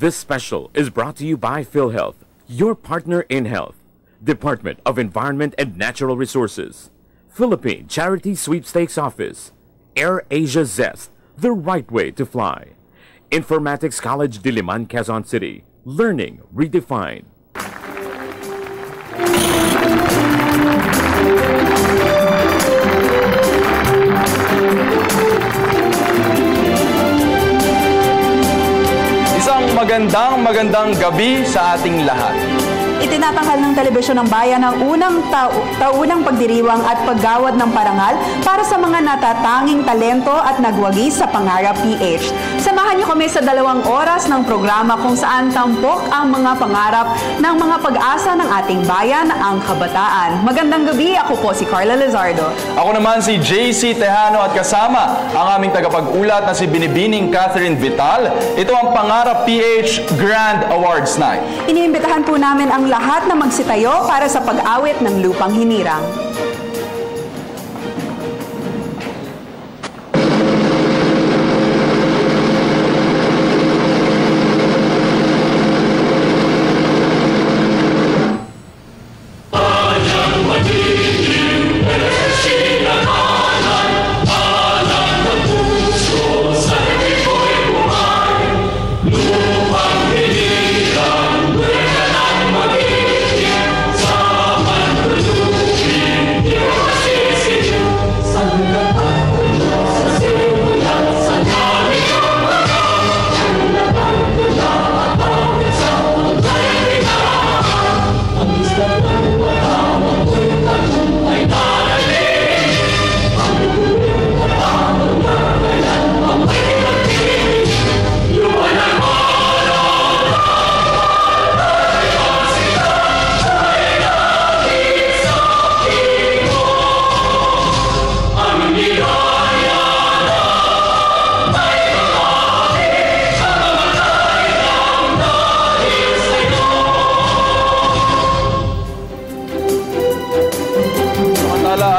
This special is brought to you by PhilHealth, your partner in health. Department of Environment and Natural Resources, Philippine Charity Sweepstakes Office, Air Asia Zest, the right way to fly. Informatics College Diliman, Quezon City, learning redefined. Isang magandang gabi sa ating lahat. Itinatanghal ng Telebisyon ng Bayan ang unang taunang pagdiriwang at paggawad ng parangal para sa mga natatanging talento at nagwagi sa Pangarap PH. Samahan niyo kami sa 2 oras ng programa kung saan tampok ang mga pangarap ng mga pag-asa ng ating bayan, ang kabataan. Magandang gabi, ako po si Carla Lizardo. Ako naman si JC Tejano at kasama ang aming tagapag-ulat na si Binibining Catherine Vital. Ito ang Pangarap PH Grand Awards Night. Iniimbitahan po namin ang lahat na magsitayo para sa pag-awit ng Lupang Hinirang.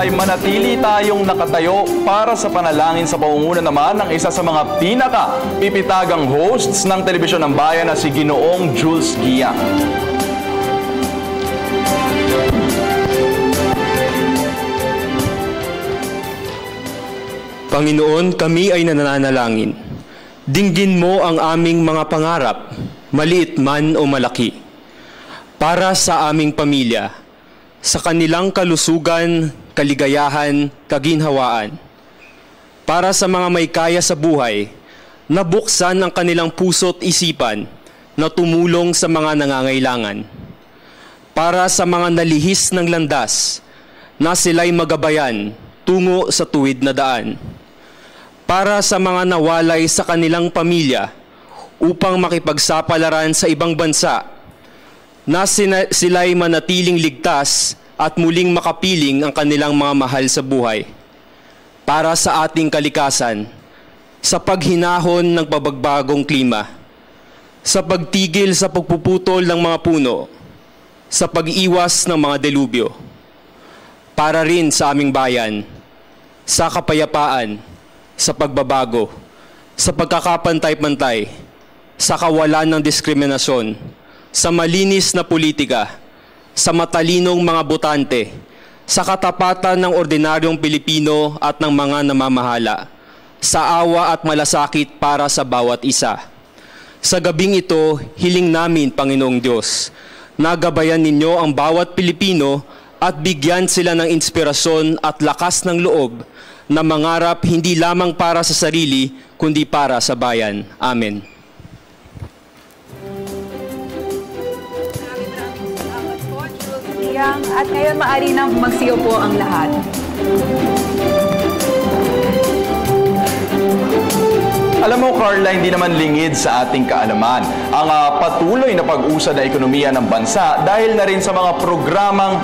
Manatili tayong nakatayo para sa panalangin sa pangunguna naman ng isa sa mga pinaka-pipitagang hosts ng Telebisyon ng Bayan na si Ginoong Jules Gia. Panginoon, kami ay nananalangin. Dinggin mo ang aming mga pangarap, maliit man o malaki, para sa aming pamilya, sa kanilang kalusugan, kaligayahan, kaginhawaan. Para sa mga may kaya sa buhay, na buksan ang kanilang puso't isipan na tumulong sa mga nangangailangan. Para sa mga nalihis ng landas, na sila'y magabayan tungo sa tuwid na daan. Para sa mga nawalay sa kanilang pamilya upang makipagsapalaran sa ibang bansa, na sila'y manatiling ligtas at muling makapiling ang kanilang mga mahal sa buhay. Para sa ating kalikasan, sa paghinahon ng pabagbagong klima, sa pagtigil sa pagpuputol ng mga puno, sa pag-iwas ng mga delubyo. Para rin sa aming bayan, sa kapayapaan, sa pagbabago, sa pagkakapantay-pantay, sa kawalan ng diskriminasyon, sa malinis na politika, sa matalinong mga botante, sa katapatan ng ordinaryong Pilipino at ng mga namamahala, sa awa at malasakit para sa bawat isa. Sa gabing ito, hiling namin, Panginoong Diyos, na gabayan ninyo ang bawat Pilipino at bigyan sila ng inspirasyon at lakas ng loob na mangarap hindi lamang para sa sarili, kundi para sa bayan. Amen. At ngayon maaari na magsiyo po ang lahat. Alam mo, Carla, hindi naman lingid sa ating kaalaman ang patuloy na pag-usad na ekonomiya ng bansa dahil na rin sa mga programang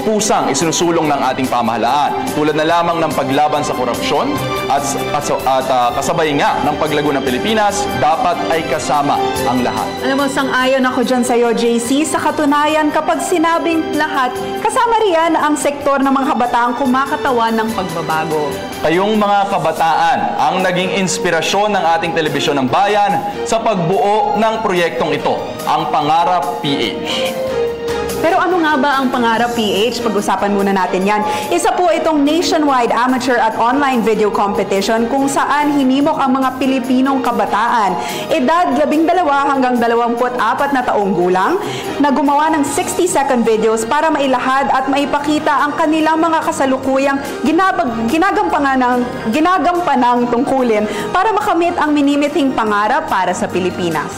pusang isinusulong ng ating pamahalaan. Tulad na lamang ng paglaban sa korupsyon at kasabay nga ng paglago ng Pilipinas, dapat ay kasama ang lahat. Alam mo, sang-ayon ako dyan sa'yo, JC. Sa katunayan, kapag sinabing lahat, kasama riyan ang sektor ng mga kabataang kumakatawan ng pagbabago. Kayong mga kabataan ang naging inspirasyon ng ating telebisyon ng bayan sa pagbuo ng proyektong ito, ang Pangarap PH. Pero ano nga ba ang Pangarap PH? Pag-usapan muna natin yan. Isa po itong nationwide amateur at online video competition kung saan hinimok ang mga Pilipinong kabataan, edad 12 hanggang 24 na taong gulang, na gumawa ng 60-second videos para mailahad at maipakita ang kanilang mga kasalukuyang ginagampanang tungkulin para makamit ang minimithing pangarap para sa Pilipinas.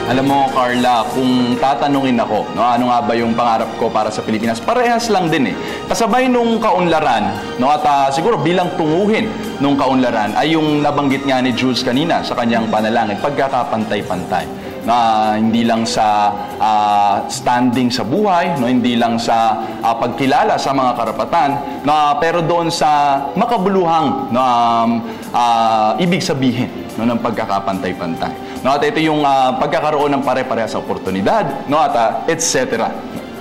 Alam mo, Carla, kung tatanungin ako, ano nga ba yung pangarap ko para sa Pilipinas, parehas lang din eh. Kasabay nung kaunlaran, at siguro bilang tunguhin nung kaunlaran, ay yung nabanggit nga ni Jules kanina sa kanyang panalangin, pagkakapantay-pantay. Hindi lang sa standing sa buhay, hindi lang sa pagkilala sa mga karapatan, pero doon sa makabuluhang ibig sabihin ng pagkakapantay-pantay. At ito yung pagkakaroon ng pare-pareha sa oportunidad, at etc.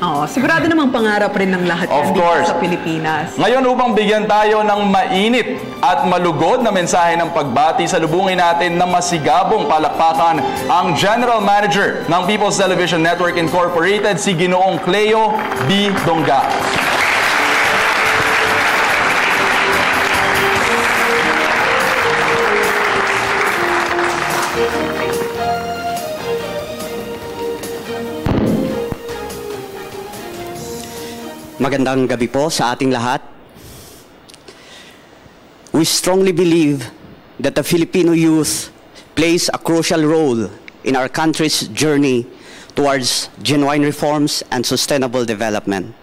Oo, sigurado namang pangarap rin ng lahat yan dito sa Pilipinas. Ngayon, upang bigyan tayo ng mainit at malugod na mensahe ng pagbati, salubungin natin na masigabong palakpakan ang General Manager ng People's Television Network Incorporated, si Ginoong Cleo B. Dongga. Magandang gabi po sa ating lahat. We strongly believe that the Filipino youth plays a crucial role in our country's journey towards genuine reforms and sustainable development.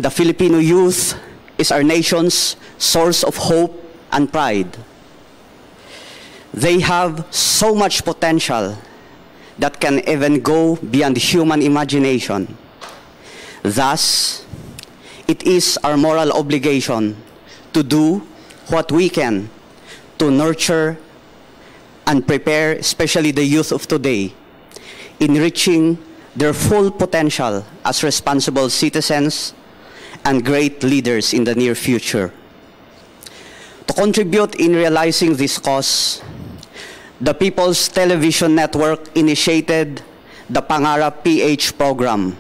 The Filipino youth is our nation's source of hope and pride. They have so much potential that can even go beyond human imagination. Thus, it is our moral obligation to do what we can to nurture and prepare, especially the youth of today, in reaching their full potential as responsible citizens and great leaders in the near future. To contribute in realizing this cause, the People's Television Network initiated the Pangarap PH program.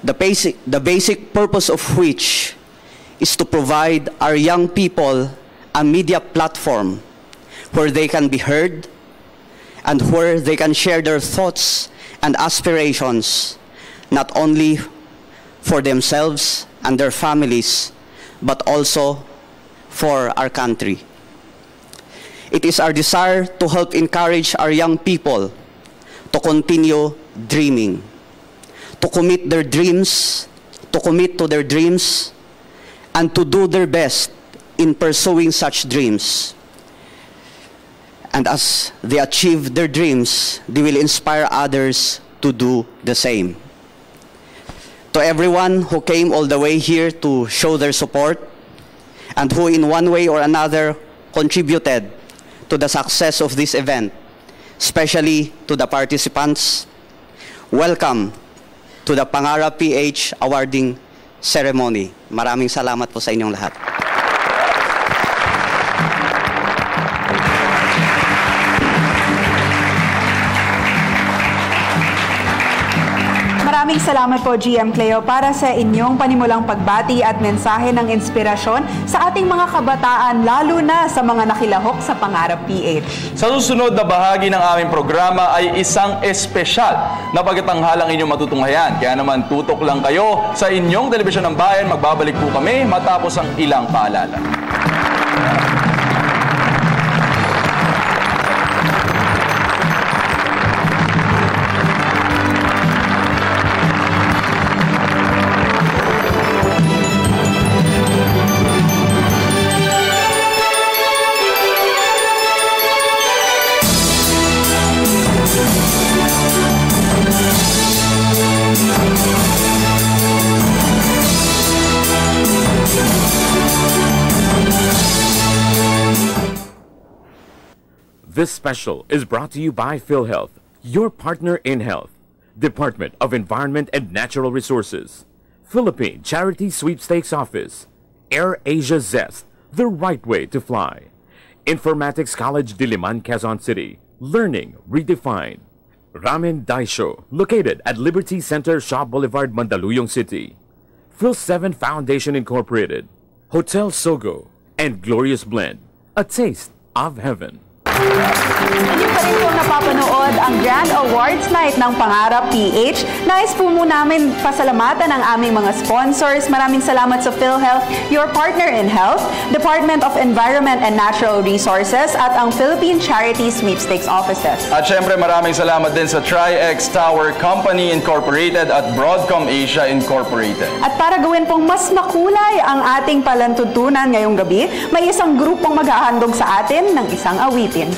The basic purpose of which is to provide our young people a media platform where they can be heard and where they can share their thoughts and aspirations, not only for themselves and their families, but also for our country. It is our desire to help encourage our young people to continue dreaming, to commit to their dreams, and to do their best in pursuing such dreams. And as they achieve their dreams, they will inspire others to do the same. To everyone who came all the way here to show their support, and who in one way or another contributed to the success of this event, especially to the participants, welcome to the Pangarap PH awarding ceremony. Maraming salamat po sa inyong lahat. Maraming salamat po, GM Cleo, para sa inyong panimulang pagbati at mensahe ng inspirasyon sa ating mga kabataan, lalo na sa mga nakilahok sa Pangarap PH. Sa susunod na bahagi ng aming programa ay isang espesyal na pagkatanghalang inyong matutunghayan. Kaya naman tutok lang kayo sa inyong telebisyon ng bayan. Magbabalik po kami matapos ang ilang paalala. This special is brought to you by PhilHealth, your partner in health. Department of Environment and Natural Resources. Philippine Charity Sweepstakes Office. Air Asia Zest, the right way to fly. Informatics College Diliman, Quezon City. Learning redefined. Ramen Daisho, located at Liberty Center, Shaw Boulevard, Mandaluyong City. Phil7 Foundation Incorporated. Hotel Sogo and Glorious Blend, a taste of heaven. Hindi pa rin po napapanood ang Grand Awards Night ng Pangarap PH. Nais po muna namin pasalamatan ang aming mga sponsors. Maraming salamat sa PhilHealth, your partner in health, Department of Environment and Natural Resources, at ang Philippine Charity Sweepstakes Offices. At syempre maraming salamat din sa Tri-X Tower Company Incorporated at Broadcom Asia Incorporated. At para gawin pong mas makulay ang ating palantutunan ngayong gabi, may isang grupong maghahandog sa atin ng isang awitin.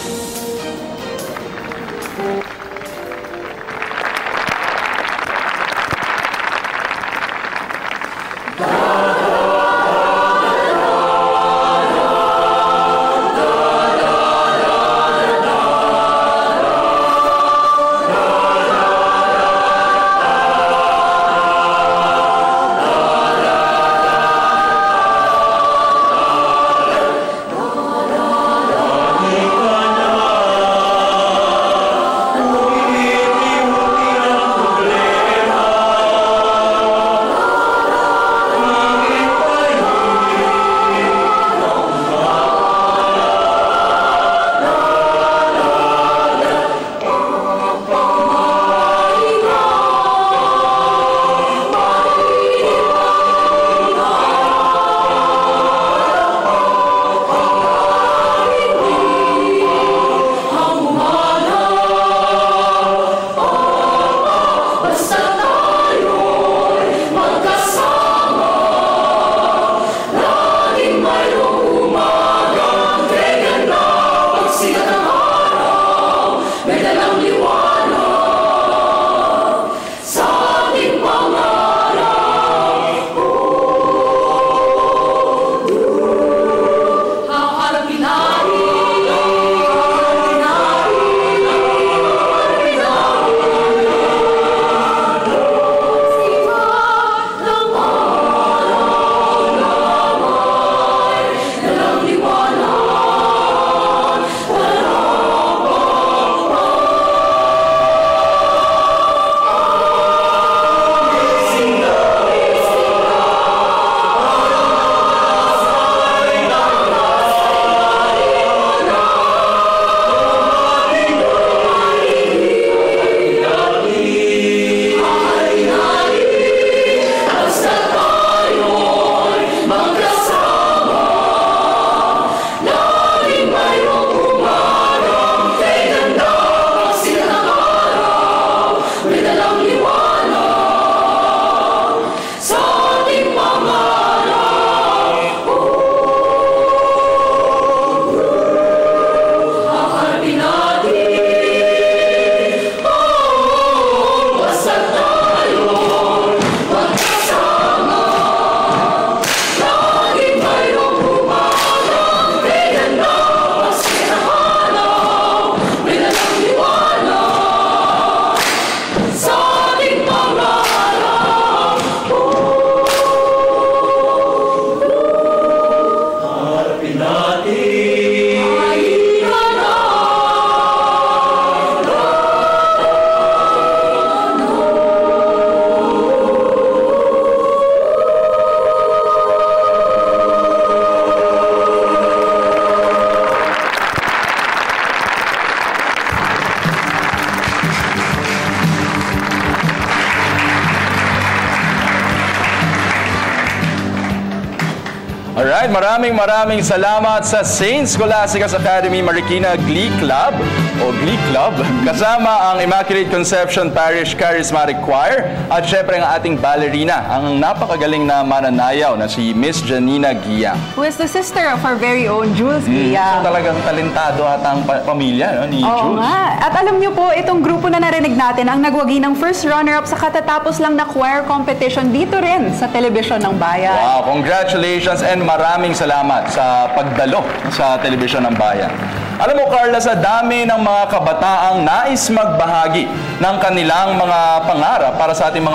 Alright, maraming salamat sa St. Scholastica's Academy Marikina Glee Club o Glee Club kasama ang Immaculate Conception Parish Charismatic Choir at syempre ang ating ballerina, ang napakagaling na mananayaw na si Miss Janina Guia. Who is the sister of our very own Jules Guia. So talagang talentado at ang pamilya ni Oo Jules. nga. At alam niyo po, itong grupo na narinig natin ang nagwagi ng first runner-up sa katatapos lang na choir competition dito rin sa Telebisyon ng Bayan. Wow, congratulations and maraming salamat sa pagdalo sa Telebisyon ng Bayan. Alam mo, Carla, sa dami ng mga kabataang nais magbahagi ng kanilang mga pangarap para sa ating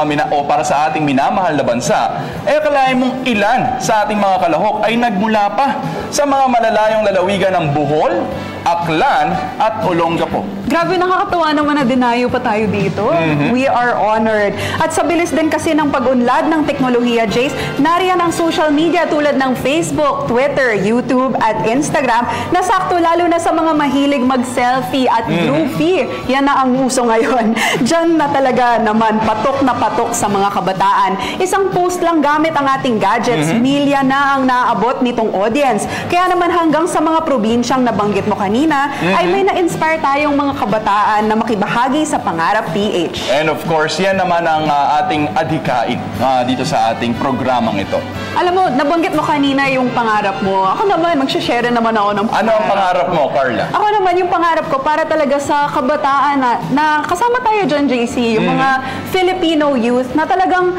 para sa ating minamahal na bansa, akalain mong ilan sa ating mga kalahok ay nagmula pa sa mga malalayong lalawigan ng Bohol, Aklan at Olongapo. Grabe, nakakatuwa naman na dinayo pa tayo dito. We are honored. At sa bilis din kasi ng pag-unlad ng teknolohiya, Jace, nariyan ang social media tulad ng Facebook, Twitter, YouTube at Instagram na sakto lalo na sa mga mahilig mag-selfie at groupie. Yan na ang uso ngayon. Diyan na talaga naman patok na patok sa mga kabataan. Isang post lang gamit ang ating gadgets, milya na ang naaabot nitong audience. Kaya naman hanggang sa mga probinsyang nabanggit mo kanina, ay may na-inspire tayong mga kabataan na makibahagi sa Pangarap PH. And of course, yan naman ang ating adhikain dito sa ating programang ito. Alam mo, nabanggit mo kanina yung pangarap mo. Ako naman, mag-share naman ako ng pangarap. Ano ang pangarap mo, Carla? Ako naman, yung pangarap ko para talaga sa kabataan na kasama tayo dyan, JC, yung mga Filipino youth na talagang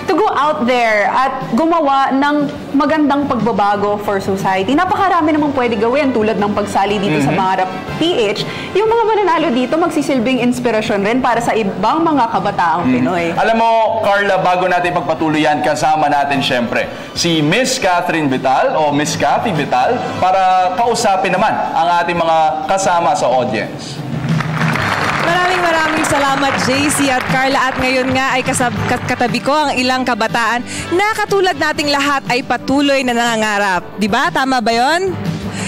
to go out there at gumawa ng magandang pagbabago for society. Napakarami namang pwede gawin tulad ng pagsali dito sa Pangarap PH. Yung mga mananalo dito magsisilbing inspirasyon rin para sa ibang mga kabataang Pinoy. Alam mo, Carla, bago natin pagpatuloy yan, kasama natin syempre si Miss Catherine Vital o Miss Cathy Vital para kausapin naman ang ating mga kasama sa audience. Maraming salamat, JC at Carla. At ngayon nga ay katabi ko ang ilang kabataan na katulad nating lahat ay patuloy na nangangarap. Diba? Tama ba yon?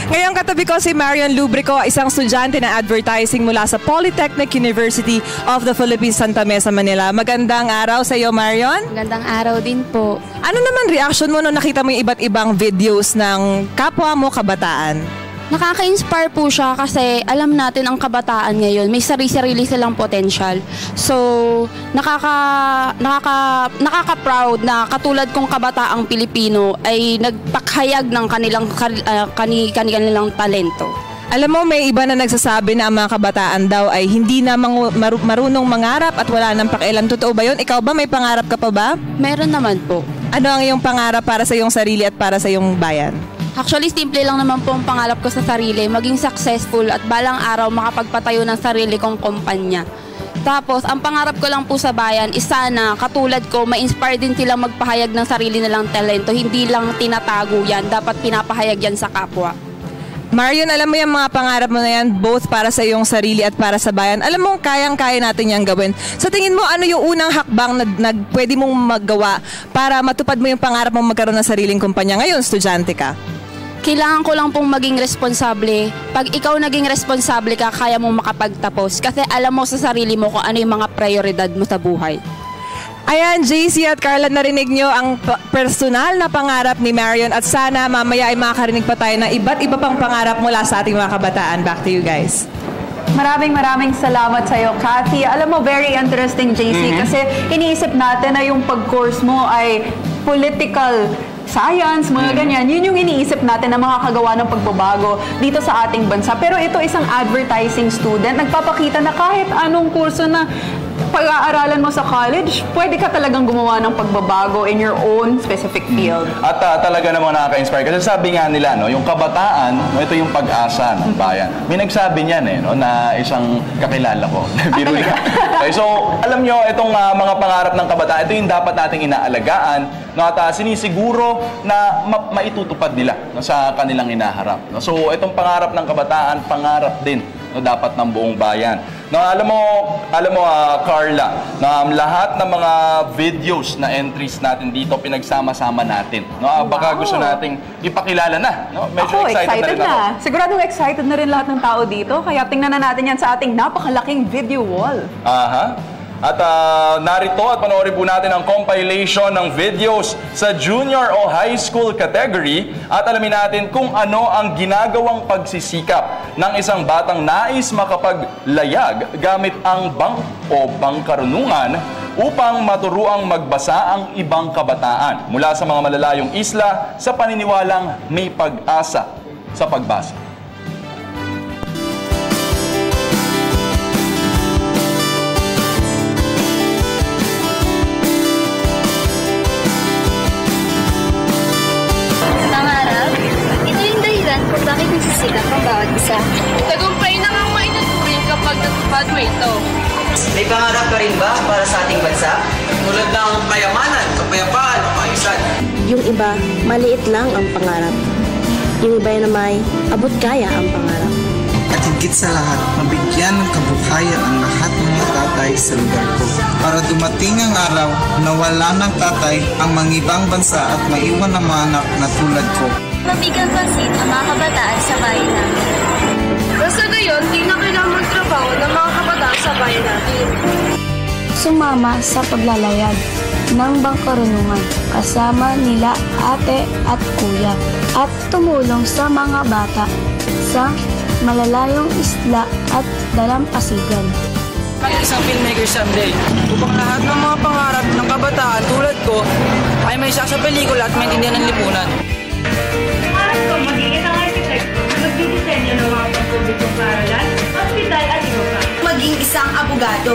Ngayon katabi ko si Marion Lubrico, isang estudyante ng advertising mula sa Polytechnic University of the Philippines, Santa Mesa, Manila. Magandang araw sa iyo, Marion. Magandang araw din po. Ano naman reaction mo nung nakita mo yung iba't ibang videos ng kapwa mo kabataan? Nakaka-inspire po siya kasi alam natin ang kabataan ngayon, may sarili-sarili silang potential. So, nakaka-proud na katulad kong kabataang Pilipino ay nagpakhayag ng kanilang talento. Alam mo, may iba na nagsasabi na ang mga kabataan daw ay hindi na marunong mangarap at wala nang pakialam. Totoo ba yun? Ikaw ba, may pangarap ka pa ba? Meron naman po. Ano ang iyong pangarap para sa iyong sarili at para sa iyong bayan? Actually, simple lang naman po ang pangarap ko sa sarili, maging successful at balang araw makapagpatayo ng sarili kong kumpanya. Tapos, ang pangarap ko lang po sa bayan is sana, katulad ko, ma-inspire din silang magpahayag ng sarili nilang talento. Hindi lang tinatago yan, dapat pinapahayag yan sa kapwa. Marion, alam mo yung mga pangarap mo na yan, both para sa iyong sarili at para sa bayan. Alam mo, kayang-kaya natin yan gawin. Sa tingin mo, ano yung unang hakbang na pwede mong magawa para matupad mo yung pangarap mong magkaroon ng sariling kumpanya? Ngayon, estudyante ka. Kailangan ko lang pong maging responsable. Pag ikaw naging responsable ka, kaya mo makapagtapos. Kasi alam mo sa sarili mo kung ano yung mga prioridad mo sa buhay. Ayan, JC at Carla, narinig nyo ang personal na pangarap ni Marion at sana mamaya ay makakarinig pa tayo ng iba't iba pang pangarap mula sa ating mga kabataan. Back to you guys. Maraming salamat sa iyo, Cathy. Alam mo, very interesting, JC, kasi iniisip natin na yung pag-course mo ay political science, mga ganyan. Yun yung iniisip natin na makakagawa ng pagbabago dito sa ating bansa. Pero ito isang advertising student, nagpapakita na kahit anong kurso na pag-aaralan mo sa college, pwede ka talagang gumawa ng pagbabago in your own specific field. At talaga namang nakaka-inspire. Kasi sabi nga nila, no, yung kabataan, no, ito yung pag-asa ng bayan. May nagsabi niyan no, na isang kakilala ko. Biruli ka. Okay, so, alam nyo, itong mga pangarap ng kabataan, ito yung dapat nating inaalagaan, no, at sinisiguro na maitutupad nila, no, sa kanilang inaharap. No. So, itong pangarap ng kabataan, pangarap din, no, dapat ng buong bayan. No, alam mo Carla, na lahat ng mga videos na entries natin dito pinagsama-sama natin. No, baka gusto nating ipakilala na, no? Medyo excited na rin ako. Siguradong excited na rin lahat ng tao dito, kaya tingnan na natin yan sa ating napakalaking video wall. At narito at panoorin po natin ang compilation ng videos sa junior o high school category at alamin natin kung ano ang ginagawang pagsisikap ng isang batang nais makapaglayag gamit ang bangkarunungan upang maturuang magbasa ang ibang kabataan mula sa mga malalayong isla sa paniniwalang may pag-asa sa pagbasa. Kung bakit nagsisikap ang bawat isa. rin ba para sa ating bansa? Tulad ng kayamanan, kapayapaan, o kaayusan. Yung iba, maliit lang ang pangarap. Yung iba na may abot kaya ang pangarap. At higit sa lahat, mabigyan ng kabuhayan ang lahat ng mga tatay sa lugar ko. Para dumating ang araw na wala ng tatay ang mangibang bansa at maiwan ng mga anak na tulad ko. Mabigyan pansin ang mga kabataan sa bayan natin. Basta gayon, di na kailangan magtrabaho ng mga kabataan sa bayan natin. Sumama sa paglalayag ng bangkarunungan kasama nila ate at kuya at tumulong sa mga bata sa malalayong isla at dalampasigan. Isang filmmaker someday upang lahat ng mga pangarap ng kabataan tulad ko ay may isa sa pelikula at maintindihan ng lipunan. Pangarap ko maging isang architect na magdidisenyo ng mga pagpublikong paaralan, hospital at iba pa. Maging isang abogado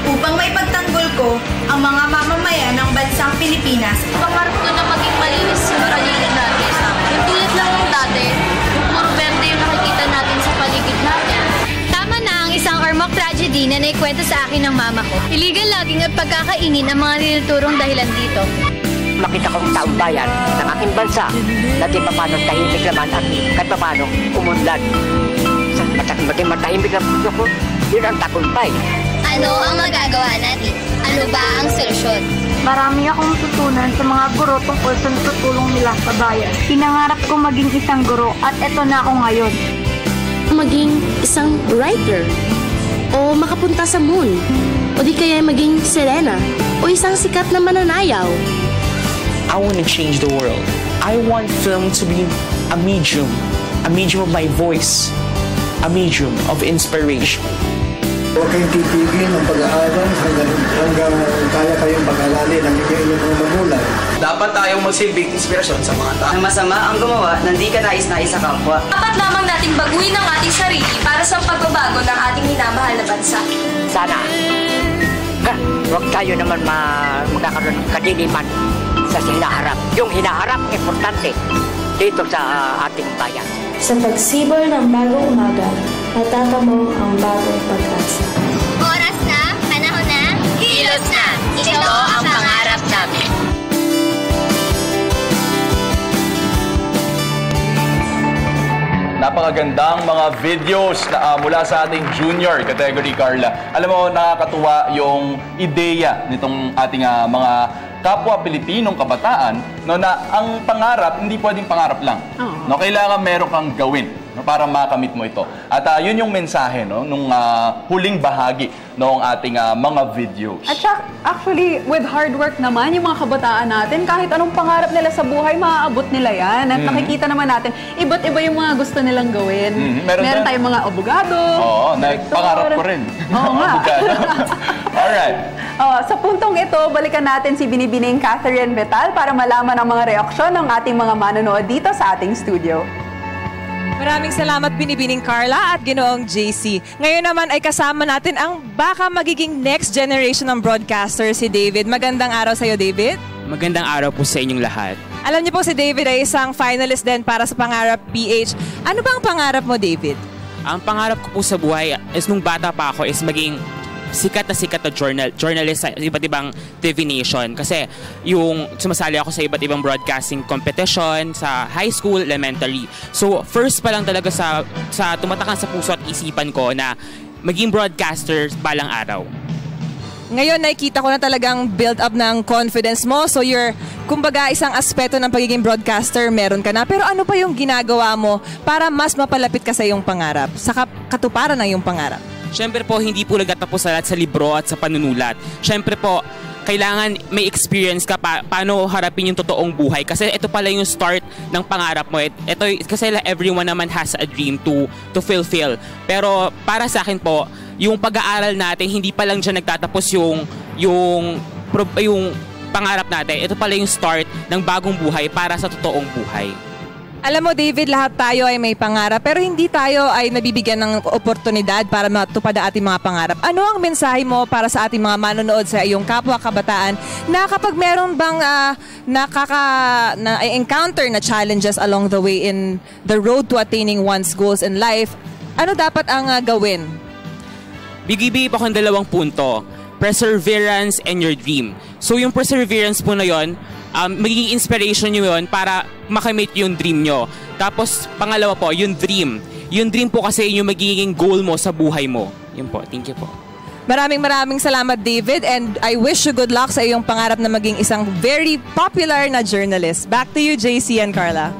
upang maipagtanggol ko ang mga mamamayan ng bansang Pilipinas. Pangarap ko na maging malinis sa paligid natin. Yung tulad lang ng dati, yung puro berde yung nakikita natin sa paligid natin. Tama na ang isang ormoc tragedy na naikwento sa akin ng mama ko. Iligal laging at pagkakainin ang mga tinuturong dahilan dito. Makita kong taong bayan ng aking bansa na di pa paano tahimik naman at kahit pa paano umunlad. Sa matahimik na puso ko, yun ang tagumpay. Ano ang magagawa natin? Ano ba ang solusyon? Marami akong tutunan sa mga guro tungkol sa tutulong nila sa bayan. Pinangarap ko maging isang guro at eto na ako ngayon. Maging isang writer, o makapunta sa moon, o di kaya maging Selena, o isang sikat na mananayaw. I want to change the world. I want film to be a medium of my voice, a medium of inspiration. Huwag kayong titigil ng pag-aaral hanggang kaya kayong pag-alalin ang inyong mga magulang. Dapat tayong magsilbing inspirasyon sa mga tao. Ang masama ang gumawa ng di kanais-nais sa kapwa. Dapat lamang nating baguhin ang ating sarili para sa pagbabago ng ating minamahal na bansa. Sana, huwag tayo naman magkakaroon ng kadiliman sa hinaharap. Yung hinaharap, importante dito sa ating bayan. Sa pagsibol ng bagong umaga, natatamo ang bagong pag-asa. Oras na, panahon na, kilos na. Ito ang pangarap namin. Napakagandang mga videos na mula sa ating junior category, Carla. Alam mo, nakakatuwa yung ideya nitong ating mga kapwa Pilipinong kabataan, no, na ang pangarap hindi pwedeng pangarap lang. No, kailangan meron kang gawin, no, para makamit mo ito. At yun yung mensahe, no, nung huling bahagi ng ating mga videos. At actually, with hard work naman, yung mga kabataan natin, kahit anong pangarap nila sa buhay, maaabot nila yan. At nakikita naman natin, iba't iba yung mga gusto nilang gawin. Meron tayong mga abogado. Oo, pangarap ko rin. Oo nga. Alright. Sa puntong ito, balikan natin si Binibining Catherine Vetal para malaman ang mga reaksyon ng ating mga manonood dito sa ating studio. Maraming salamat Binibining Carla at Ginoong JC. Ngayon naman ay kasama natin ang baka magiging next generation ng broadcaster, si David. Magandang araw sa iyo, David. Magandang araw po sa inyong lahat. Alam niyo po si David ay isang finalist din para sa Pangarap PH. Ano bang pangarap mo, David? Ang pangarap ko po sa buhay is nung bata pa ako is maging sikat na journalist sa iba't ibang TV nation. Kasi yung sumasali ako sa iba't ibang broadcasting competition sa high school, elementary. So first pa lang talaga sa tumatakan sa puso at isipan ko na maging broadcaster balang araw. Ngayon nakikita ko na talagang build up ng confidence mo. So you're, kumbaga, isang aspeto ng pagiging broadcaster meron ka na. Pero ano pa yung ginagawa mo para mas mapalapit ka sa iyong pangarap, sa katuparan ng iyong pangarap? Siyempre po, hindi po nagtatapos sa lahat sa libro at sa panunulat. Siyempre po, kailangan may experience ka paano harapin yung totoong buhay. Kasi ito pala yung start ng pangarap mo. Ito, kasi everyone naman has a dream to fulfill. Pero para sa akin po, yung pag-aaral natin, hindi pa lang dyan nagtatapos yung pangarap natin. Ito pala yung start ng bagong buhay para sa totoong buhay. Alam mo, David, lahat tayo ay may pangarap pero hindi tayo ay nabibigyan ng oportunidad para matupad ang ating mga pangarap. Ano ang mensahe mo para sa ating mga manonood sa iyong kapwa kabataan na kapag meron bang na-encounter na challenges along the way in the road to attaining one's goals in life, ano dapat ang gawin? Bigibigay pa akong 2 punto. perseverance, and your dream. So yung perseverance po na yun, magiging inspiration nyo yun para makamit yung dream nyo. Tapos, pangalawa po, yung dream. Yung dream po kasi yung magiging goal mo sa buhay mo. Yun po. Thank you po. Maraming salamat, David, and I wish you good luck sa iyong pangarap na maging isang very popular na journalist. Back to you, JC and Carla.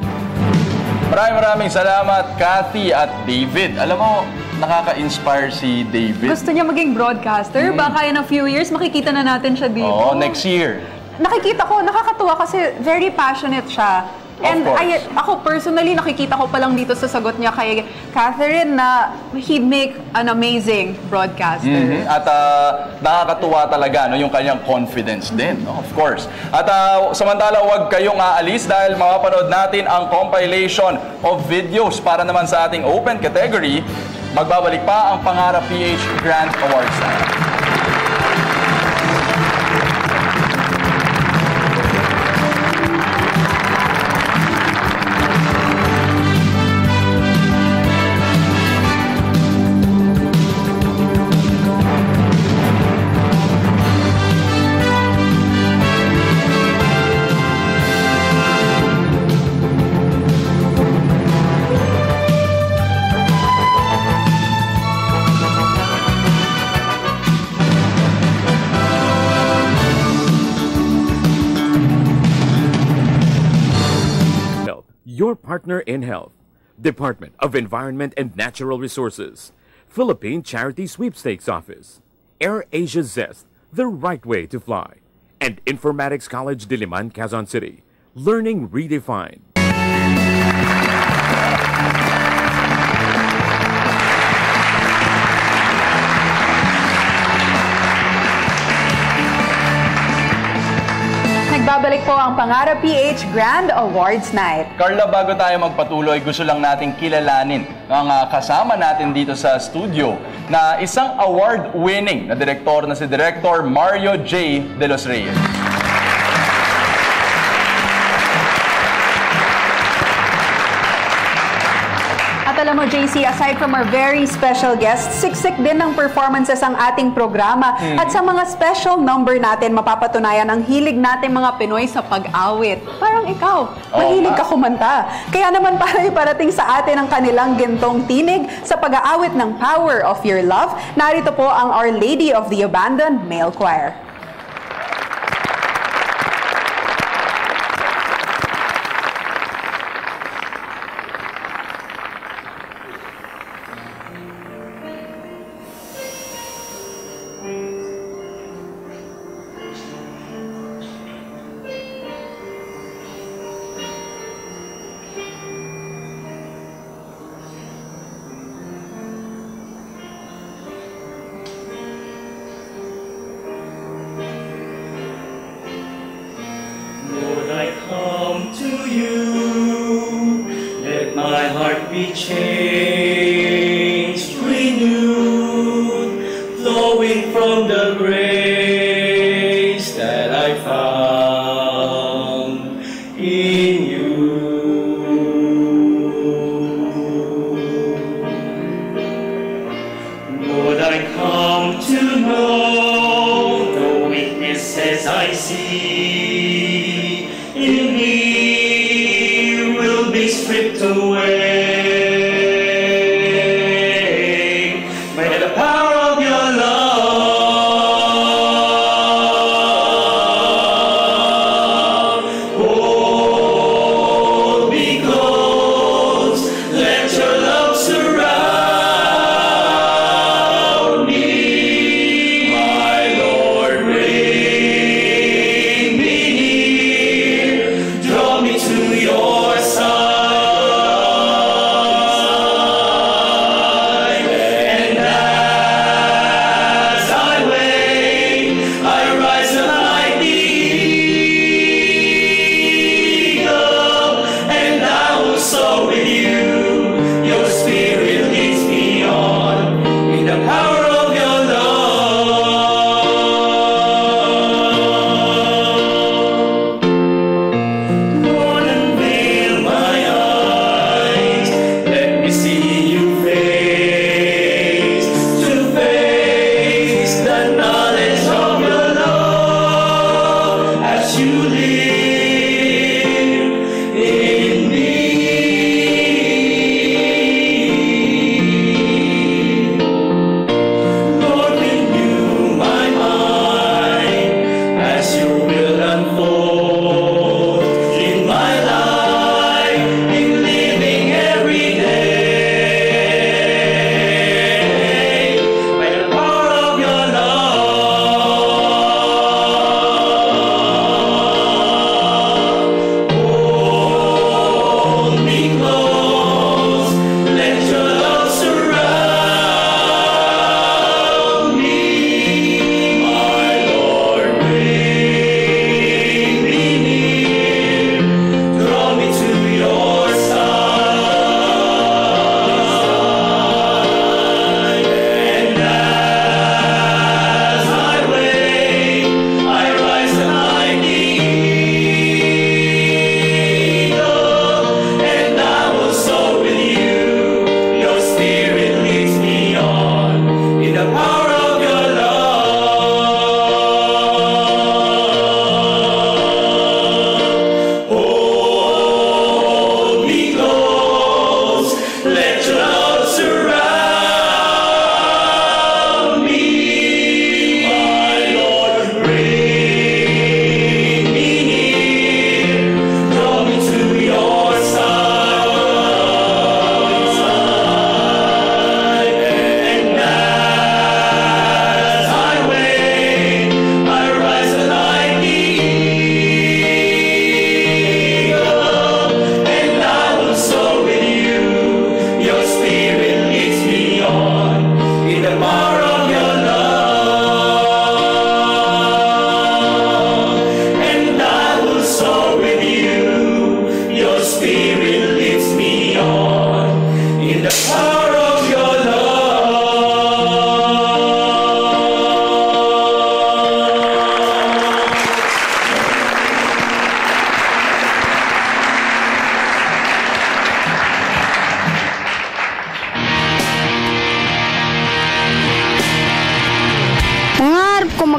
Maraming salamat, Kathy at David. Alam mo, nakaka-inspire si David. Gusto niya maging broadcaster. Baka in a few years, makikita na natin siya dito. Oo, next year. Nakikita ko, nakakatuwa kasi very passionate siya. And ako personally, nakikita ko pa lang dito sa sagot niya kay Catherine na he'd make an amazing broadcaster. At nakakatuwa talaga no, yung kanyang confidence din, no? Of course. At samantala, huwag kayong aalis dahil mapapanood natin ang compilation of videos para naman sa ating open category. Magbabalik pa ang Pangarap PH Grand Awards na. Your partner in health. Department of Environment and Natural Resources. Philippine Charity Sweepstakes Office. Air Asia Zest, the right way to fly. And Informatics College Diliman, Quezon City. Learning redefined. Nagbabalik po ang Pangarap PH Grand Awards Night. Carla, bago tayo magpatuloy, gusto lang natin kilalanin ang kasama natin dito sa studio na isang award-winning na direktor na si Director Mario J. De Los Reyes. At alam mo, JC, aside from our very special guests, siksik din ng performances ang ating programa. At sa mga special number natin, mapapatunayan ang hilig natin mga Pinoy sa pag-awit. Parang ikaw, mahilig ka kumanta. Kaya naman para iparating sa atin ang kanilang gintong tinig sa pag-aawit ng Power of Your Love, narito po ang Our Lady of the Abandoned Male Choir. Your side.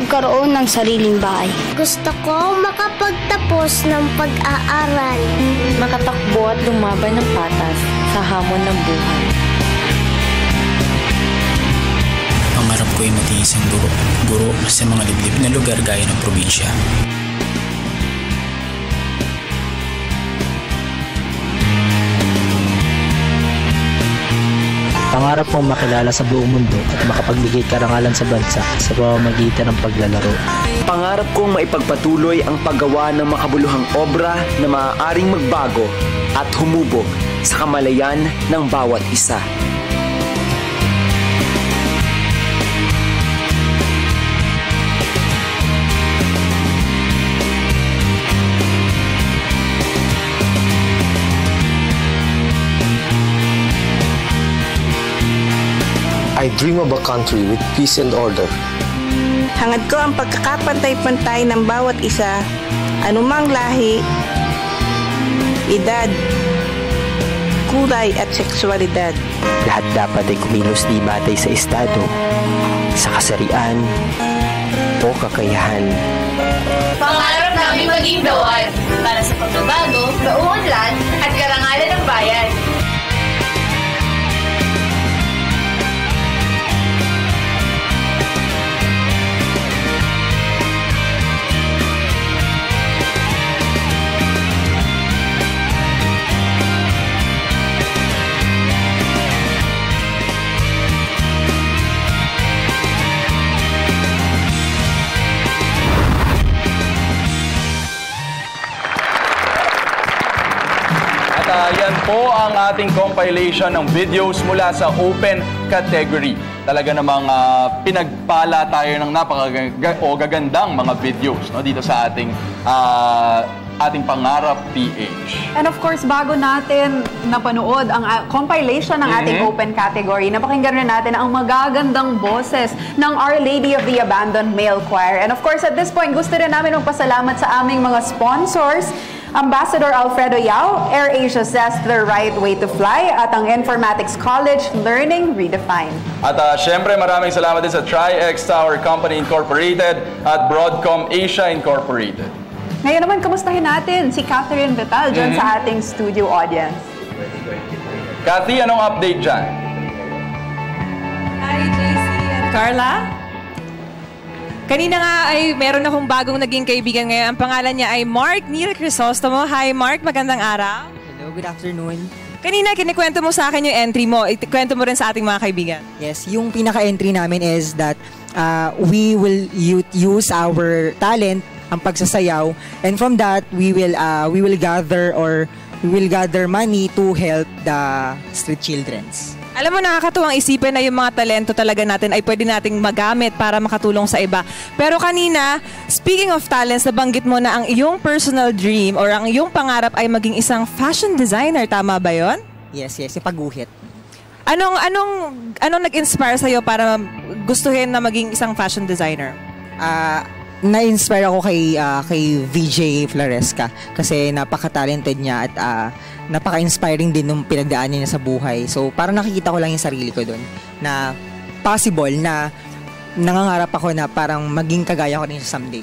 magkaroon ng sariling bahay. Gusto ko makapagtapos ng pag-aaral. Makatakbo at lumaban ng patas sa hamon ng buhay. Pangarap ko ay maging isang guro sa mga liblib na lugar gaya ng probinsya. Pangarap kong makilala sa buong mundo at makapagbigay karangalan sa bansa sa pamamagitan ng paglalaro. Pangarap kong maipagpatuloy ang paggawa ng makabuluhang obra na maaaring magbago at humubog sa kamalayan ng bawat isa. I dream of a country with peace and order. Hangad ko ang pagkakapantay-pantay ng bawat isa, anumang lahi, edad, kulay at seksualidad. Lahat dapat ay kumilos di batay sa estado, sa kasarian, o kakayahan. Pangarap namin maging dawat para sa pagbabago, kaunlad at karangalan ng bayan. Yan po ang ating compilation ng videos mula sa open category. Talaga namang pinagpala tayo ng napakagagandang mga videos, no, dito sa ating Pangarap PH. And of course, bago natin napanood ang compilation ng ating open category, napakinggan rin natin ang magagandang boses ng Our Lady of the Abandoned Male Choir. And of course, at this point, gusto rin namin magpasalamat sa aming mga sponsors, Ambassador Alfredo Yao, AirAsia Zest, The Right Way to Fly, at ang Informatics College, Learning Redefined. At syempre maraming salamat din sa Tri-X Tower Company Incorporated at Broadcom Asia Incorporated. Ngayon naman, kamustahin natin si Catherine Vital dyan sa ating studio audience. Cathy, anong update dyan? Hi, JC at Carla. Kanina nga ay meron akong bagong naging kaibigan ngayon. Ang pangalan niya ay Mark Neil Crisostomo. Hi Mark, magandang araw. Hello, good afternoon. Kanina kinikwento mo sa akin yung entry mo. Ikwento mo rin sa ating mga kaibigan. Yes, yung pinaka-entry namin is that we will use our talent, ang pagsasayaw, and from that we will gather money to help the street childrens. Alam mo, nakakatuwang isipin na yung mga talento talaga natin ay pwede nating magamit para makatulong sa iba. Pero kanina, speaking of talents, nabanggit mo na ang iyong personal dream or ang iyong pangarap ay maging isang fashion designer. Tama ba yon? Yes, yung pagguhit. Anong nag-inspire sa'yo para gustuhin na maging isang fashion designer? Na-inspire ako kay VJ Floresca kasi napaka-talented niya at napaka-inspiring din nung pinagdaanan niya sa buhay. So, parang nakikita ko lang yung sarili ko doon na possible na nangangarap ako na parang maging kagaya ko rin someday.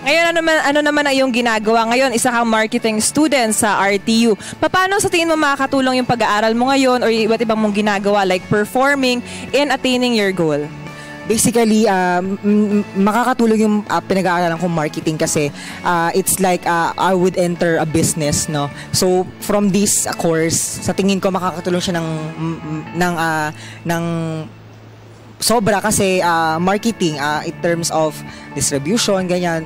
Ngayon, ano naman ang iyong ginagawa ngayon? Isa kang marketing student sa RTU. Paano sa tingin mo makakatulong yung pag-aaral mo ngayon or iba't ibang mong ginagawa like performing in attaining your goal? Basically, makakatulong yung pinag-aaralan kong marketing kasi it's like I would enter a business, no? So, from this course, sa tingin ko makakatulong siya ng sobra kasi marketing in terms of distribution, ganyan,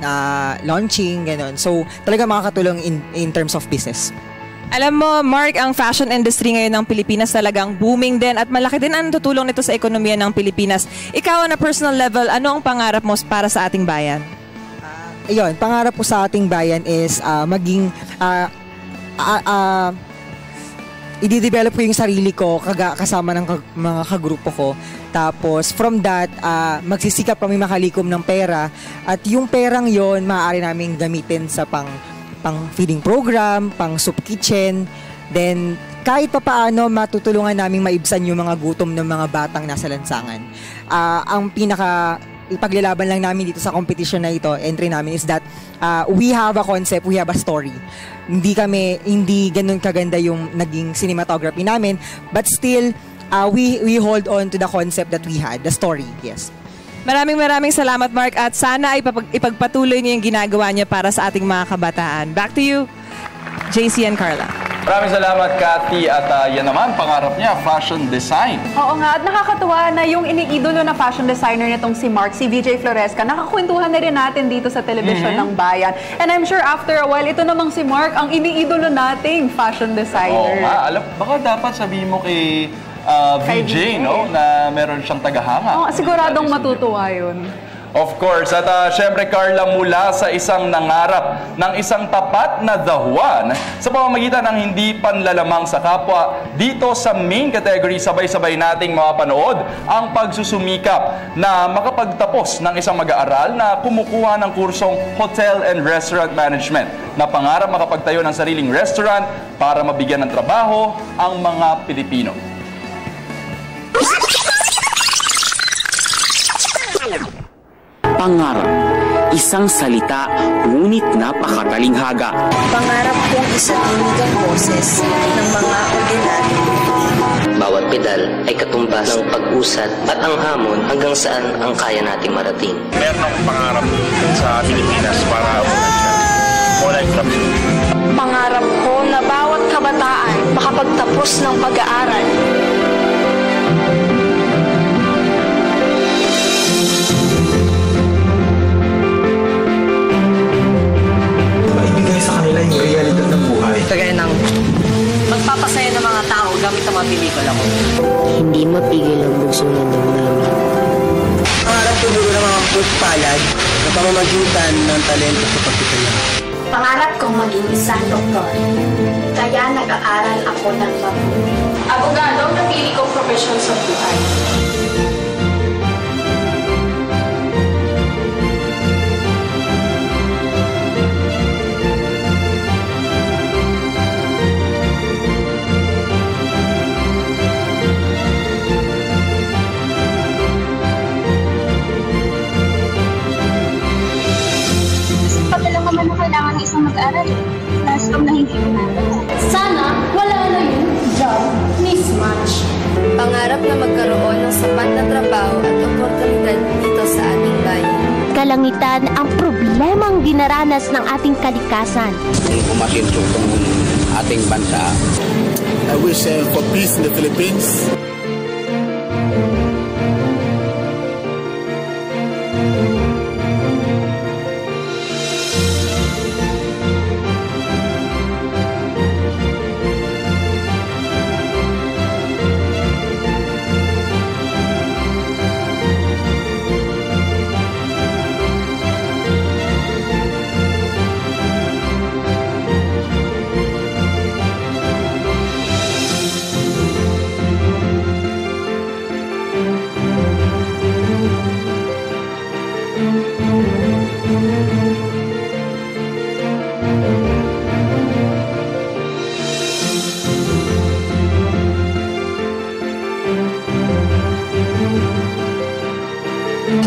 launching, ganyan. So, talaga makakatulong in terms of business. Alam mo, Mark, ang fashion industry ngayon ng Pilipinas talagang booming din at malaki din ang tutulong nito sa ekonomiya ng Pilipinas. Ikaw na personal level, ano ang pangarap mo para sa ating bayan? Ayun, pangarap ko sa ating bayan is maging i-develop ko yung sarili ko kasama ng mga kagrupo ko. Tapos from that, magsisikap kami makalikom ng pera at yung perang yon maaari namin gamitin sa pang feeding program, pang soup kitchen. Then kahit papaano matutulungan naming maibsan yung mga gutom ng mga batang nasa lansangan. Ang pinaka ipaglalaban lang namin dito sa competition na ito, entry namin, is that we have a concept, we have a story. Hindi ganun kaganda yung naging cinematography namin, but still, we hold on to the concept that we had, the story, yes. Maraming salamat, Mark, at sana ay ipagpatuloy niyo yung ginagawa niya para sa ating mga kabataan. Back to you, JC and Carla. Maraming salamat, Cathy. At yan naman, pangarap niya, fashion design. Oo nga, at nakakatuwa na yung iniidolo na fashion designer nitong si Mark, si VJ Floresca, nakakwentuhan na rin natin dito sa telebisyon ng bayan. And I'm sure after a while, ito namang si Mark, ang iniidolo nating fashion designer. Oo nga, baka dapat sabihin mo kay VJ, no? Na meron siyang tagahanga. Oh, siguradong matutuwa yun. Of course. At syempre, Carla, mula sa isang nangarap ng isang tapat na dahuan sa pamamagitan ng hindi panlalamang sa kapwa, dito sa main category, sabay-sabay nating mapanood ang pagsusumikap na makapagtapos ng isang mag-aaral na kumukuha ng kursong Hotel and Restaurant Management na pangarap makapagtayo ng sariling restaurant para mabigyan ng trabaho ang mga Pilipino. Pangarap, isang salita, ngunit napakatalinghaga. Pangarap kong isatinig ang boses ng mga ordinaryo. Bawat pedal ay katumbas ng pag-usad at ang hamon hanggang saan ang kaya nating marating. Meron akong pangarap sa Pilipinas para wala interruption. Pangarap ko na bawat kabataan makapagtapos ng pag-aaral. Sa kanila yung realidad ng buhay. Kagaya ng magpapasaya ng mga tao gamit ang mga pelikula ko. Hindi mapigil ang bugso ng damdamin. Pangarap ko ng mga pagpalad na pamamagitan ng talento sa pagtitala. Pangarap kong maging isang doktor. Kaya nag-aaral ako ng mabuti. Abogado ang napili kong profesyon sa buhay. Kailangan isang mag-aaral. Last time na hindi ko na. Sana wala na yung job mismatch. Pangarap na magkaroon ng sapat na trabaho at oportunidad dito sa ating bayan. Kalangitan ang problemang dinaranas ng ating kalikasan. Umasinso kung ating bansa. I wish for peace in the Philippines.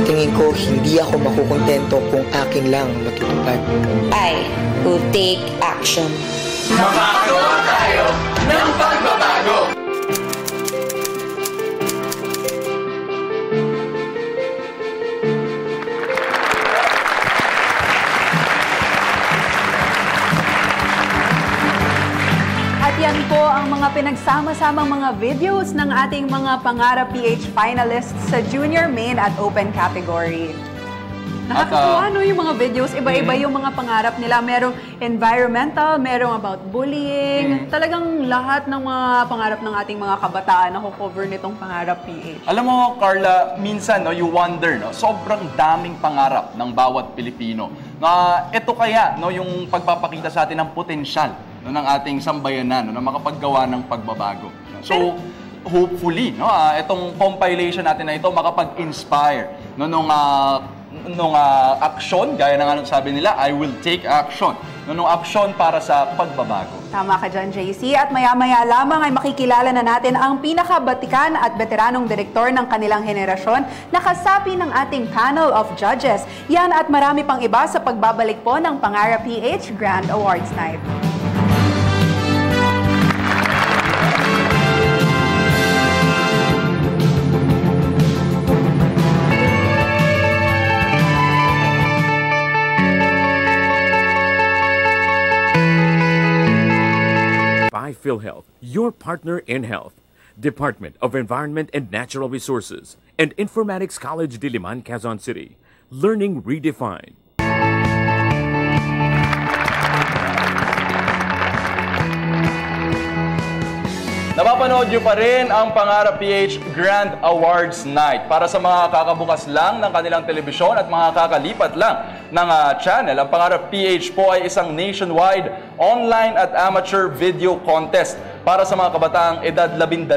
Tingin ko, hindi ako makukontento kung akin lang matutupad. I will take action. Makakagawa tayo ng pagbabago! Yan po ang mga pinagsama-samang mga videos ng ating mga Pangarap PH finalists sa Junior, Main at Open category. Nakakatuwa, no, yung mga videos. Iba-iba yung mga pangarap nila. Merong environmental, merong about bullying. Talagang lahat ng mga pangarap ng ating mga kabataan na cover nitong Pangarap PH. Alam mo, Carla, minsan, no, you wonder, no, sobrang daming pangarap ng bawat Pilipino. Na ito kaya, no, yung pagpapakita sa atin ng potensyal, no, ng ating sambayanan, no, na makapaggawa ng pagbabago. No? So, hopefully, no, itong compilation natin na ito makapag-inspire, no, nung aksyon, gaya na nga sabi nila, I will take action. Nung aksyon para sa pagbabago. Tama ka dyan, JC. At maya-maya lamang ay makikilala na natin ang pinakabatikan at veteranong direktor ng kanilang henerasyon na kasapi ng ating panel of judges. Yan at marami pang iba sa pagbabalik po ng Pangarap PH Grand Awards Night. By PhilHealth, your partner in health. Department of Environment and Natural Resources and Informatics College Diliman, Quezon City. Learning Redefined. Napapanood nyo pa rin ang Pangarap PH Grand Awards Night. Para sa mga kakabukas lang ng kanilang telebisyon at mga kakalipat lang ng channel, ang Pangarap PH po ay isang nationwide online at amateur video contest para sa mga kabataang edad 12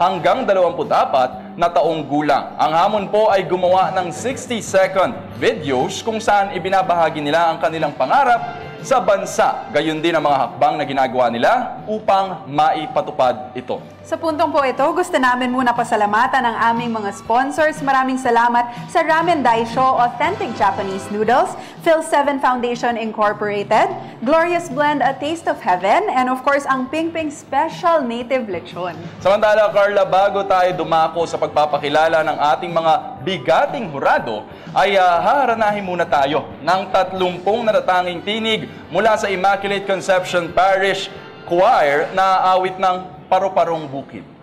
hanggang 24 na taong gulang. Ang hamon po ay gumawa ng 60-second videos kung saan ibinabahagi nila ang kanilang pangarap sa bansa, gayon din ang mga hakbang na ginagawa nila upang maipatupad ito. Sa puntong po ito, gusto namin muna pasalamatan ang aming mga sponsors. Maraming salamat sa Ramen Daisho Authentic Japanese Noodles, Phil7 Foundation Incorporated, Glorious Blend A Taste of Heaven, and of course, ang Ping Ping Special Native Lechon. Samantala, Carla, bago tayo dumako sa pagpapakilala ng ating mga bigating hurado, ay haharanahin muna tayo ng 30 natatanging tinig mula sa Immaculate Conception Parish Choir na awit ng Paro-Parong Bukid.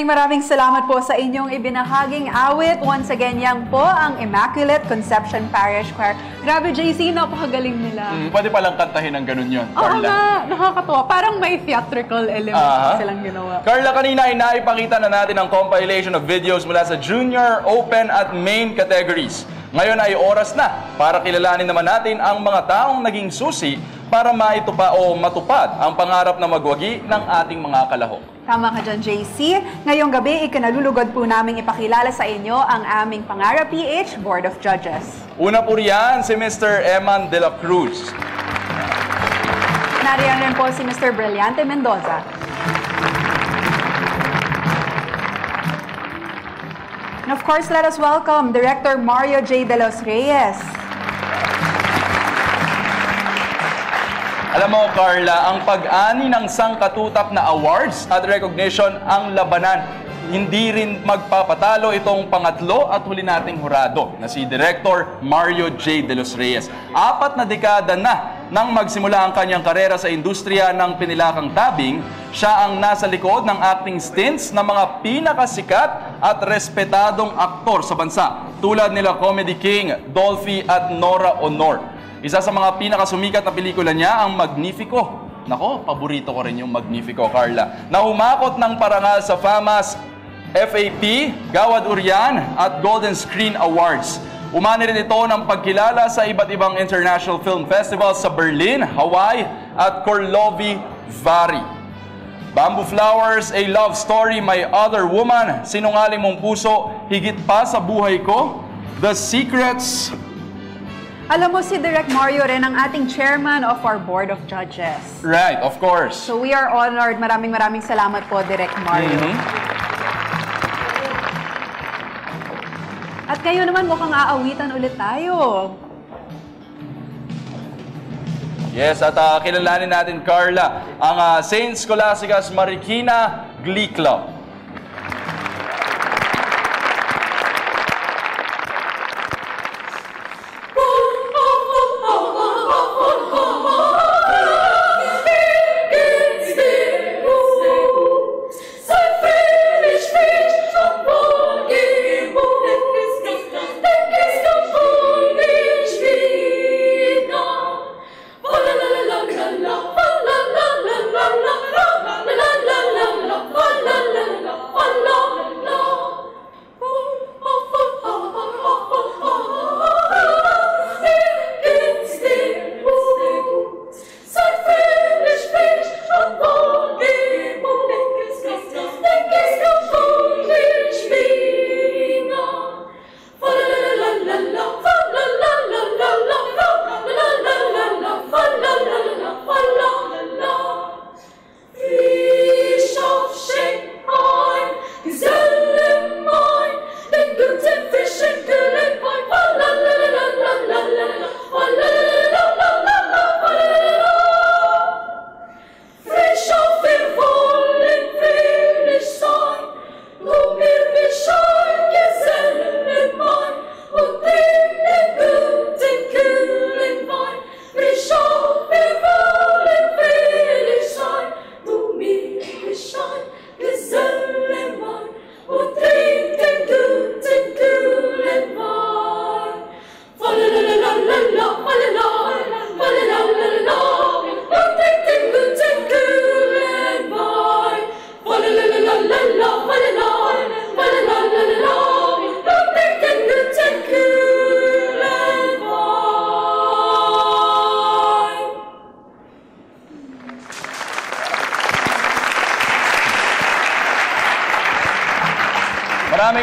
Maraming salamat po sa inyong ibinahaging awit. Once again, yan po ang Immaculate Conception Parish Choir. Grabe, JC, napakagaling nila. Pwede palang kantahin ng ganun yun, Carla. Oo nga, nakakatuwa. Parang may theatrical element silang ginawa. Carla, kanina ay naipakita na natin ang compilation of videos mula sa Junior, Open at Main categories. Ngayon ay oras na para kilalanin naman natin ang mga taong naging susi para maitupa o matupad ang pangarap na magwagi ng ating mga kalahok. Tama ka dyan, JC. Ngayong gabi, ikinalulugod po namin ipakilala sa inyo ang aming Pangarap PH Board of Judges. Una po riyan si Mr. Eman de la Cruz. nariyan rin po si Mr. Brillante Mendoza. And of course, let us welcome Director Mario J. De Los Reyes. Alam mo, Carla, ang pag-ani ng sangkatutap na awards at recognition ang labanan. Hindi rin magpapatalo itong pangatlo at huli nating hurado na si Director Mario J. De Los Reyes. 4 na dekada na nang magsimula ang kanyang karera sa industriya ng pinilakang tabing, siya ang nasa likod ng acting stints ng mga pinakasikat at respetadong aktor sa bansa tulad nila Comedy King, Dolphy at Nora Honor. Isa sa mga pinakasumikat na pelikula niya ang Magnifico. Nako, paborito ko rin yung Magnifico, Carla. Na umakot ng parangal sa FAMAS, FAP, Gawad Urian at Golden Screen Awards. Umani rin ito ng pagkilala sa iba't ibang international film festivals sa Berlin, Hawaii at Karlovy Vary. Bamboo Flowers, A Love Story, My Other Woman, Sinungaling Mong Puso, Higit Pa sa Buhay Ko, The Secrets. Alam mo, si Direk Mario rin ang ating chairman of our Board of Judges. Right, of course. So we are honored. Maraming salamat po, Direk Mario. At kayo naman, mukhang aawitan ulit tayo. Yes, at kilalanin natin, Carla, ang St. Scholasticus Marikina Glee Club.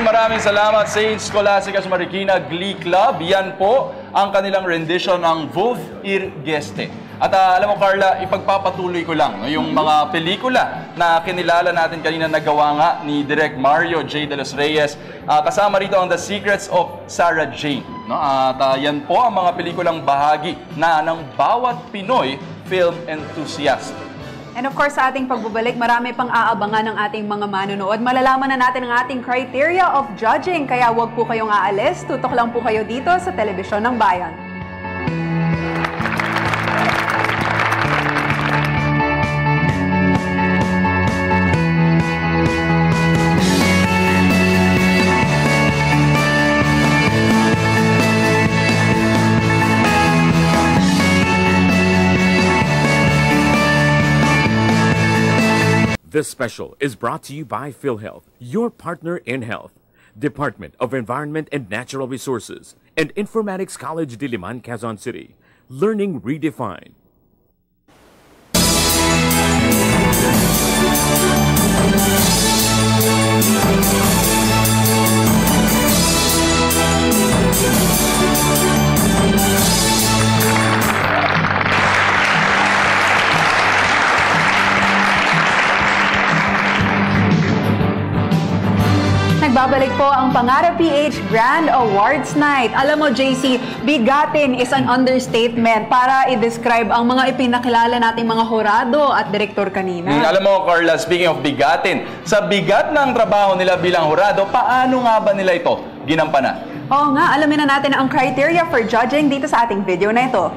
Maraming salamat, St. Scholasticus Marikina Glee Club. Yan po ang kanilang rendition ng Wolf Ir Geste. At alam mo, Carla, ipagpapatuloy ko lang yung mga pelikula na kinilala natin kanina nagawa nga ni Direk Mario J. De Los Reyes. Kasama rito ang The Secrets of Sarah Jane. No? At yan po ang mga pelikulang bahagi na ng bawat Pinoy film enthusiast. And of course, sa ating pagbubalik, marami pang aabangan ng ating mga manonood. Malalaman na natin ang ating criteria of judging. Kaya huwag po kayong aalis. Tutok lang po kayo dito sa Telebisyon ng Bayan. This special is brought to you by PhilHealth, your partner in health, Department of Environment and Natural Resources, and Informatics College Diliman, Quezon City. Learning Redefined. Pangarap PH Grand Awards Night. Alam mo, JC, bigatin is an understatement para i-describe ang mga ipinakilala nating mga horado at direktor kanina. Alam mo, Carla, speaking of bigatin, sa bigat ng trabaho nila bilang horado, paano nga ba nila ito ginampanan? Oo nga, alamin na natin ang criteria for judging dito sa ating video na ito.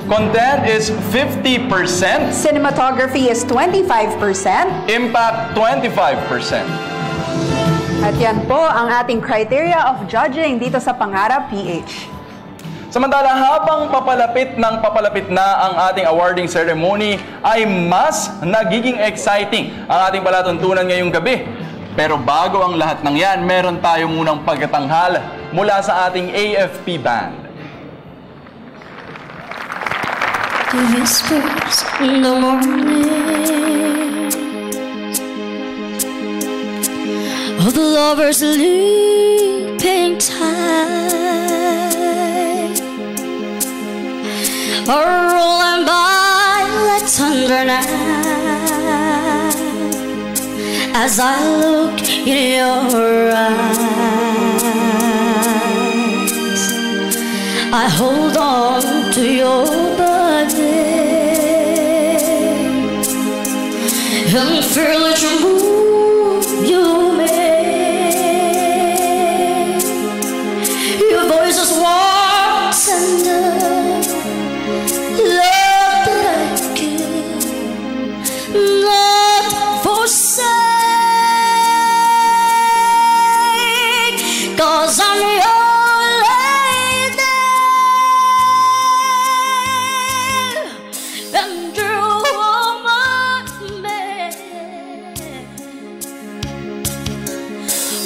Content is 50%. Cinematography is 25%. Impact, 25%. At yan po ang ating criteria of judging dito sa Pangarap PH. Samantala, habang papalapit na ang ating awarding ceremony, ay mas nagiging exciting ang ating palatuntunan ngayong gabi. Pero bago ang lahat ng yan, meron tayo munang pagkatanghal mula sa ating AFP Band. The whispers in the morning of the lovers leaping tide are rolling by like thunder now as I look in your eyes. I hold on to your and feel each move you make. Your voice is warm, tender, love that I give, not forsake. 'Cause I'm your lady, and you're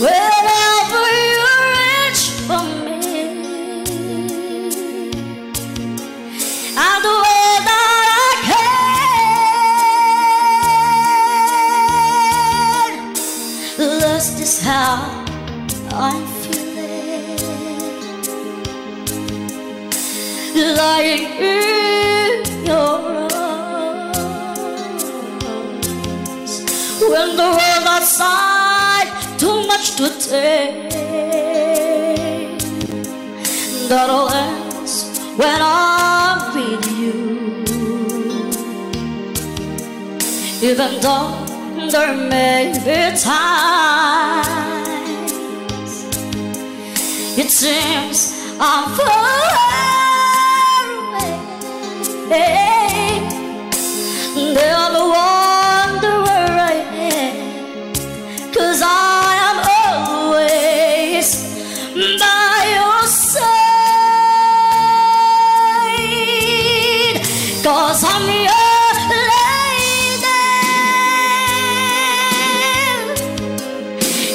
wherever you reach for me, I'll do all that I can. Lust is how I'm feeling, lying in your arms when the world outside too much to take. That all ends when I'm with you. Even though there may be times it seems I'm far away, never wonder where I am, 'cause I am always by your side. 'Cause I'm your lady,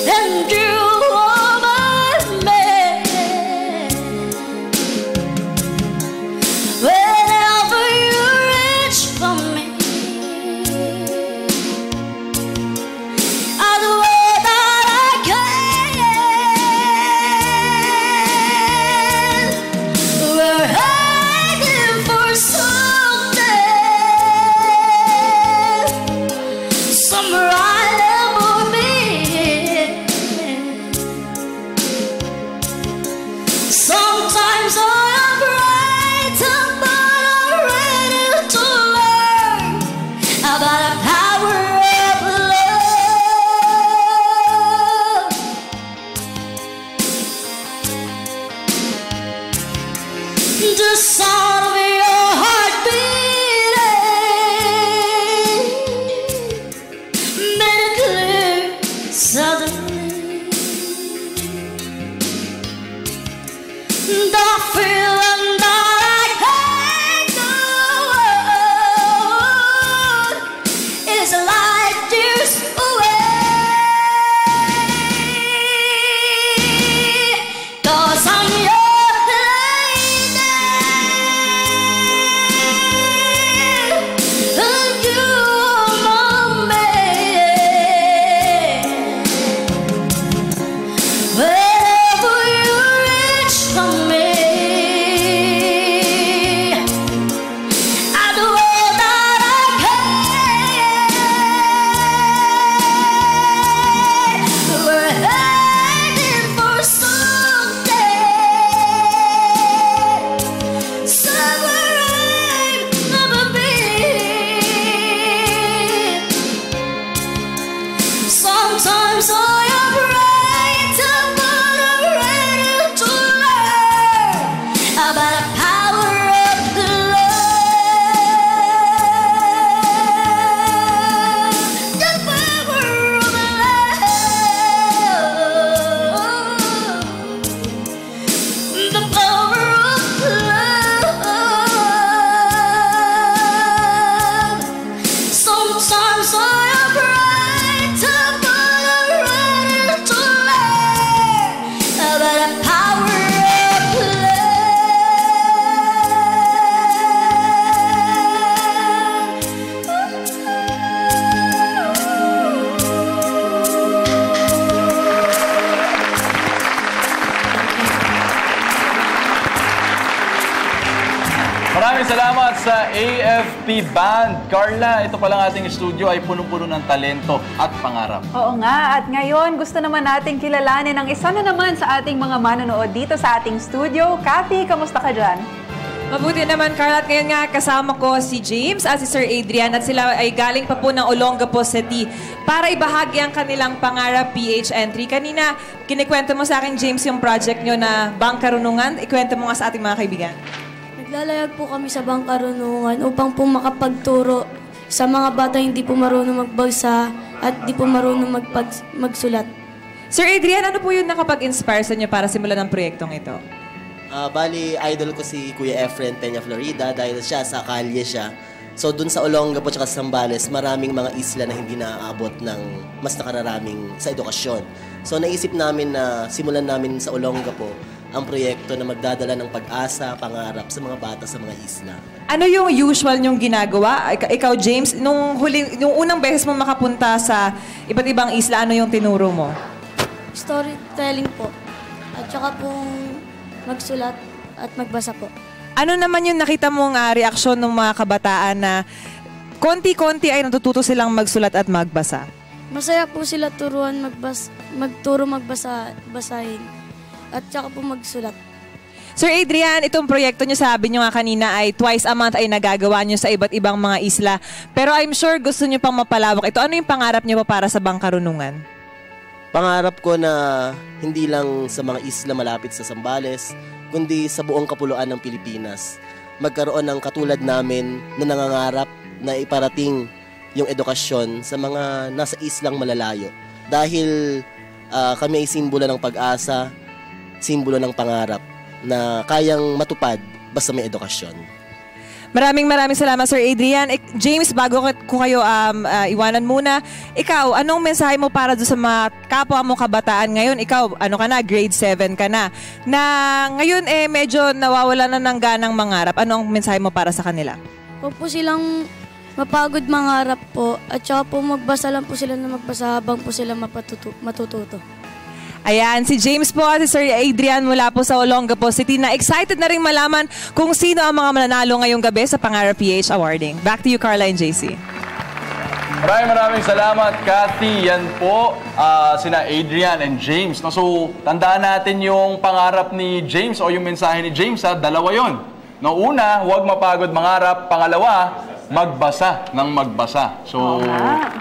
and you are my man. Wherever you salamat sa AFP Band. Carla, ito palang ating studio ay punong-puno ng talento at pangarap. Oo nga, at ngayon gusto naman nating kilalanin ang isa na naman sa ating mga manonood dito sa ating studio. Kathy, kamusta ka dyan? Mabuti naman, Carla. At ngayon nga, kasama ko si James at si Sir Adrian at sila ay galing pa po ng Olongapo City para ibahagi ang kanilang pangarap PH entry. Kanina, kinikwento mo sa akin, James, yung project nyo na Bangkarunungan. Ikwento mo nga sa ating mga kaibigan. Naglalayag po kami sa Bangkarunungan upang po makapagturo sa mga bata hindi po marunong magbasa at di po marunong magsulat. Sir Adrian, ano po yung nakapag-inspire sa inyo para simulan ang proyektong ito? Bali, idol ko si Kuya Efren Peña Florida dahil siya sa kalye siya. So dun sa Olongapo at sa Zambales, maraming mga isla na hindi naaabot ng mas nakararaming sa edukasyon. So naisip namin na simulan namin sa Olongapo ang proyekto na magdadala ng pag-asa, pangarap sa mga bata sa mga isla. Ano yung usual nyong ginagawa? Ikaw, James, nung unang beses mo makapunta sa iba't ibang isla, ano yung tinuro mo? Storytelling po. At saka pong magsulat at magbasa po. Ano naman yung nakita mong reaksyon ng mga kabataan na konti-konti ay natututo silang magsulat at magbasa? Masaya po sila turuan basahin. At saka po magsulat. Sir Adrian, itong proyekto nyo, sabi nyo nga kanina ay twice a month ay nagagawa nyo sa iba't ibang mga isla. Pero I'm sure gusto nyo pang mapalawak ito. Ano yung pangarap nyo pa para sa Bangkarunungan? Pangarap ko na hindi lang sa mga isla malapit sa Zambales, kundi sa buong kapuluan ng Pilipinas. Magkaroon ng katulad namin na nangangarap na iparating yung edukasyon sa mga nasa islang malalayo. Dahil kami ay simbolo ng pag-asa, simbolo ng pangarap na kayang matupad basta may edukasyon. Maraming salamat, Sir Adrian. James, bago ko kayo iwanan muna, ikaw, anong mensahe mo para doon sa mga kapwa mo kabataan ngayon? Ikaw, ano ka na, grade 7 ka na ngayon medyo nawawala na ng ganang mangarap. Ano ang mensahe mo para sa kanila? Huwag po silang mapagod mangarap po at saka po magbasa lang po sila na magbasa habang po sila matututo. Ayan, si James po at si Sir Adrian mula po sa Olongapo City na excited na rin malaman kung sino ang mga mananalo ngayong gabi sa Pangarap PH Awarding. Back to you, Carla and JC. Maraming salamat, Kathy. Yan po, sina Adrian and James. No? So, tandaan natin yung pangarap ni James o yung mensahe ni James. Dalawa yon. No, una, huwag mapagod mangarap. Pangalawa, magbasa ng magbasa. So,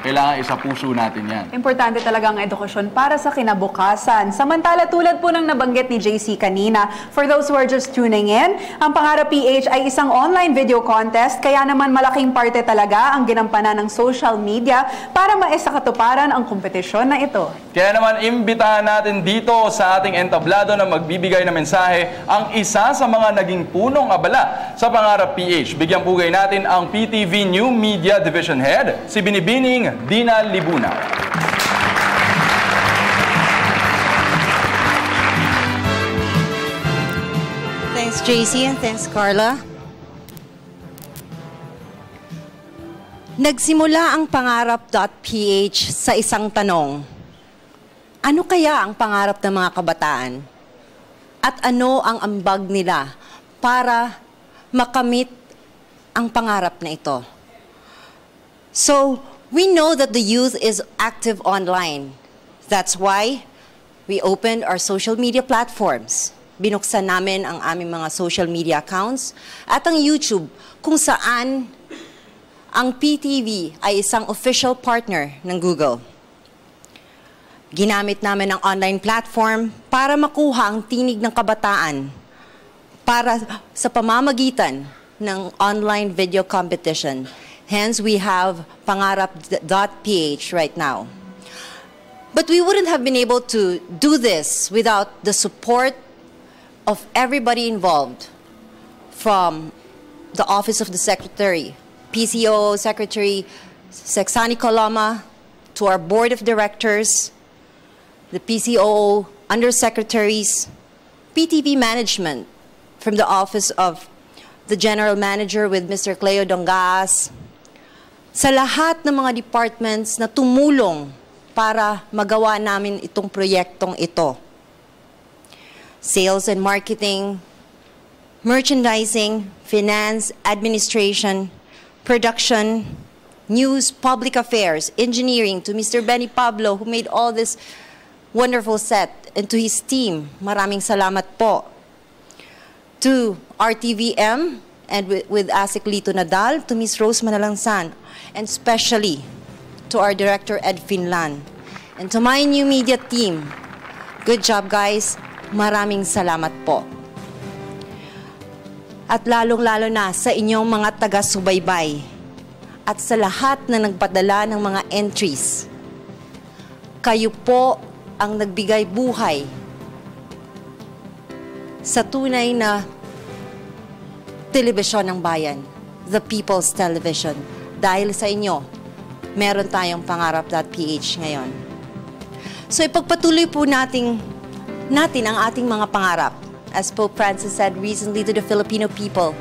kailangan isa puso natin yan. Importante talaga ang edukasyon para sa kinabukasan. Samantala, tulad po ng nabanggit ni JC kanina, for those who are just tuning in, ang Pangarap PH ay isang online video contest, kaya naman malaking parte talaga ang ginampanan ng social media para maisakatuparan ang kompetisyon na ito. Kaya naman, imbitahan natin dito sa ating entablado na magbibigay na mensahe ang isa sa mga naging punong abala sa Pangarap PH. Bigyan pugay natin ang PTV New Media Division Head, si Binibining Dina Libuna. Thanks, JC, and thanks, Carla. Nagsimula ang Pangarap.ph sa isang tanong. Ano kaya ang pangarap ng mga kabataan? At ano ang ambag nila para makamit ang pangarap na ito? So, we know that the youth is active online. That's why we opened our social media platforms. Binuksan namin ang aming mga social media accounts at ang YouTube kung saan ang PTV ay isang official partner ng Google. Ginamit namin ang online platform para makuha ang tinig ng kabataan para sa pamamagitan ng online video competition. Hence, we have Pangarap.ph right now. But we wouldn't have been able to do this without the support of everybody involved, from the Office of the Secretary, PCO Secretary Sexani Coloma, to our Board of Directors, the PCO Undersecretaries, PTV Management, from the Office of the General Manager with Mr. Cleo Dongas, sa lahat ng mga departments na tumulong para magawa namin itong proyektong ito. Sales and marketing, merchandising, finance, administration, production, news, public affairs, engineering, to Mr. Benny Pablo who made all this wonderful set, and to his team, maraming salamat po. To RTVM and with ASIC Lito Nadal, to Ms. Rose Manalangsan, and especially to our director Ed Finlan. And to my new media team, good job guys, maraming salamat po. At lalong-lalo na sa inyong mga taga-subaybay at sa lahat na nagpadala ng mga entries. Kayo po ang nagbigay buhay sa tunay na telebisyon ng bayan, the People's Television. Dahil sa inyo, meron tayong Pangarap.ph ngayon. So ipagpatuloy po natin ang ating mga pangarap. As Pope Francis said recently to the Filipino people,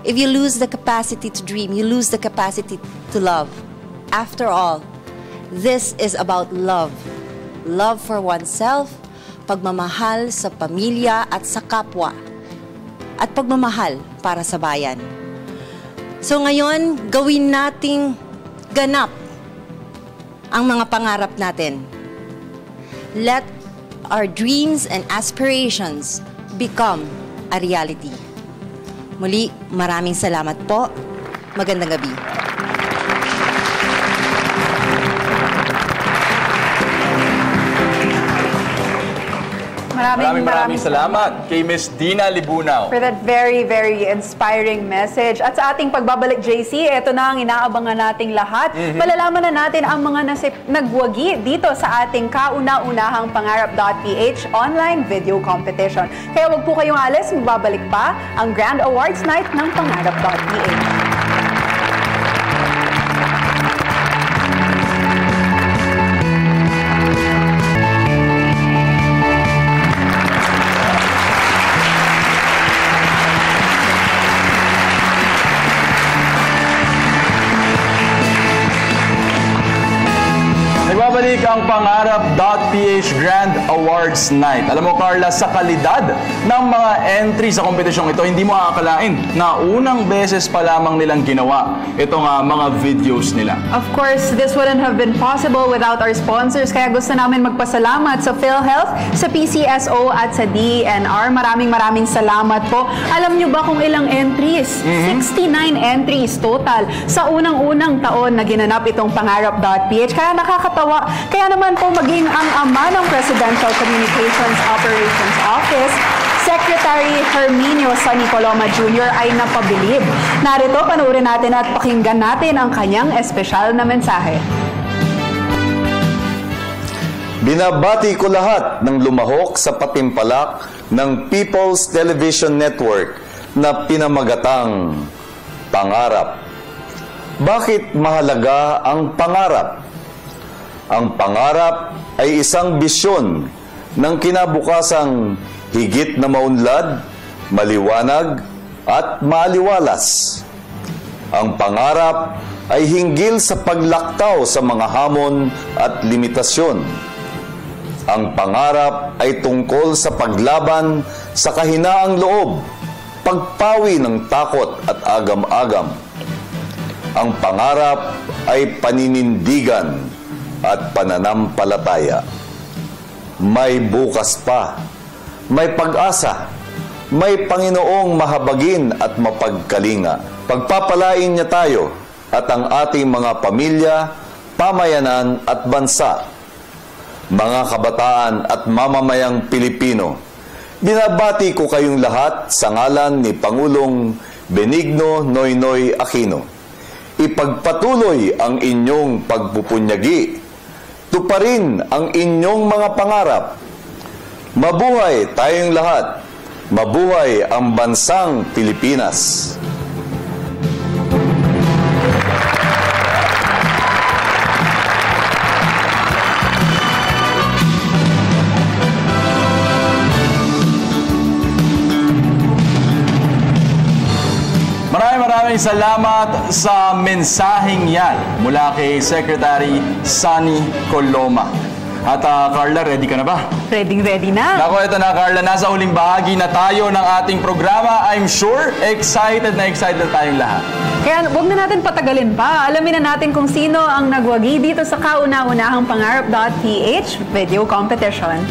if you lose the capacity to dream, you lose the capacity to love. After all, this is about love. Love for oneself, pagmamahal sa pamilya at sa kapwa, at pagmamahal para sa bayan. So ngayon, gawin nating ganap ang mga pangarap natin. Let our dreams and aspirations become a reality. Muli, maraming salamat po. Magandang gabi. Maraming salamat kay Miss Dina Libunaw for that very, very inspiring message. At sa ating pagbabalik, JC, ito na ang inaabangan nating lahat. Malalaman na natin ang mga nagwagi dito sa ating kauna-unahang Pangarap.ph online video competition. Kaya wag po kayong alis, magbabalik pa ang Grand Awards Night ng Pangarap.ph. Nagbabalik ang Pangarap.ph Grand Awards Night. Alam mo, Carla, sa kalidad ng mga entry sa kompetisyong ito, hindi mo aakalain na unang beses pa lamang nilang ginawa itong mga videos nila. Of course, this wouldn't have been possible without our sponsors. Kaya gusto namin magpasalamat sa PhilHealth, sa PCSO at sa DENR. Maraming salamat po. Alam nyo ba kung ilang entries? 69 entries total sa unang-unang taon na ginanap itong Pangarap.ph. Kaya nakakatawa. Kaya naman po maging ang ama ng Presidential Communications Operations Office, Secretary Herminio Sonny Coloma Jr. ay napabilib. Narito, panoorin natin at pakinggan natin ang kanyang espesyal na mensahe. Binabati ko lahat ng lumahok sa patimpalak ng People's Television Network na pinamagatang Pangarap. Bakit mahalaga ang pangarap? Ang pangarap ay isang bisyon ng kinabukasang higit na maunlad, maliwanag at maaliwalas. Ang pangarap ay hinggil sa paglaktaw sa mga hamon at limitasyon. Ang pangarap ay tungkol sa paglaban sa kahinaang loob, pagpawi ng takot at agam-agam. Ang pangarap ay paninindigan at pananampalataya. May bukas pa, may pag-asa, may Panginoong mahabagin at mapagkalinga. Pagpapalain niya tayo at ang ating mga pamilya, pamayanan at bansa. Mga kabataan at mamamayang Pilipino, binabati ko kayong lahat sa ngalan ni Pangulong Benigno Noynoy Aquino. Ipagpatuloy ang inyong pagpupunyagi. Tuparin ang inyong mga pangarap. Mabuhay tayong lahat. Mabuhay ang bansang Pilipinas. Maraming salamat sa mensaheng yan mula kay Secretary Sonny Coloma. At Carla, ready ka na ba? Ready na. Nako, ito na Carla, nasa huling bahagi na tayo ng ating programa. I'm sure excited na tayong lahat. Kaya huwag na natin patagalin pa. Alamin na natin kung sino ang nagwagi dito sa kauna-unahang Pangarap.ph video competition.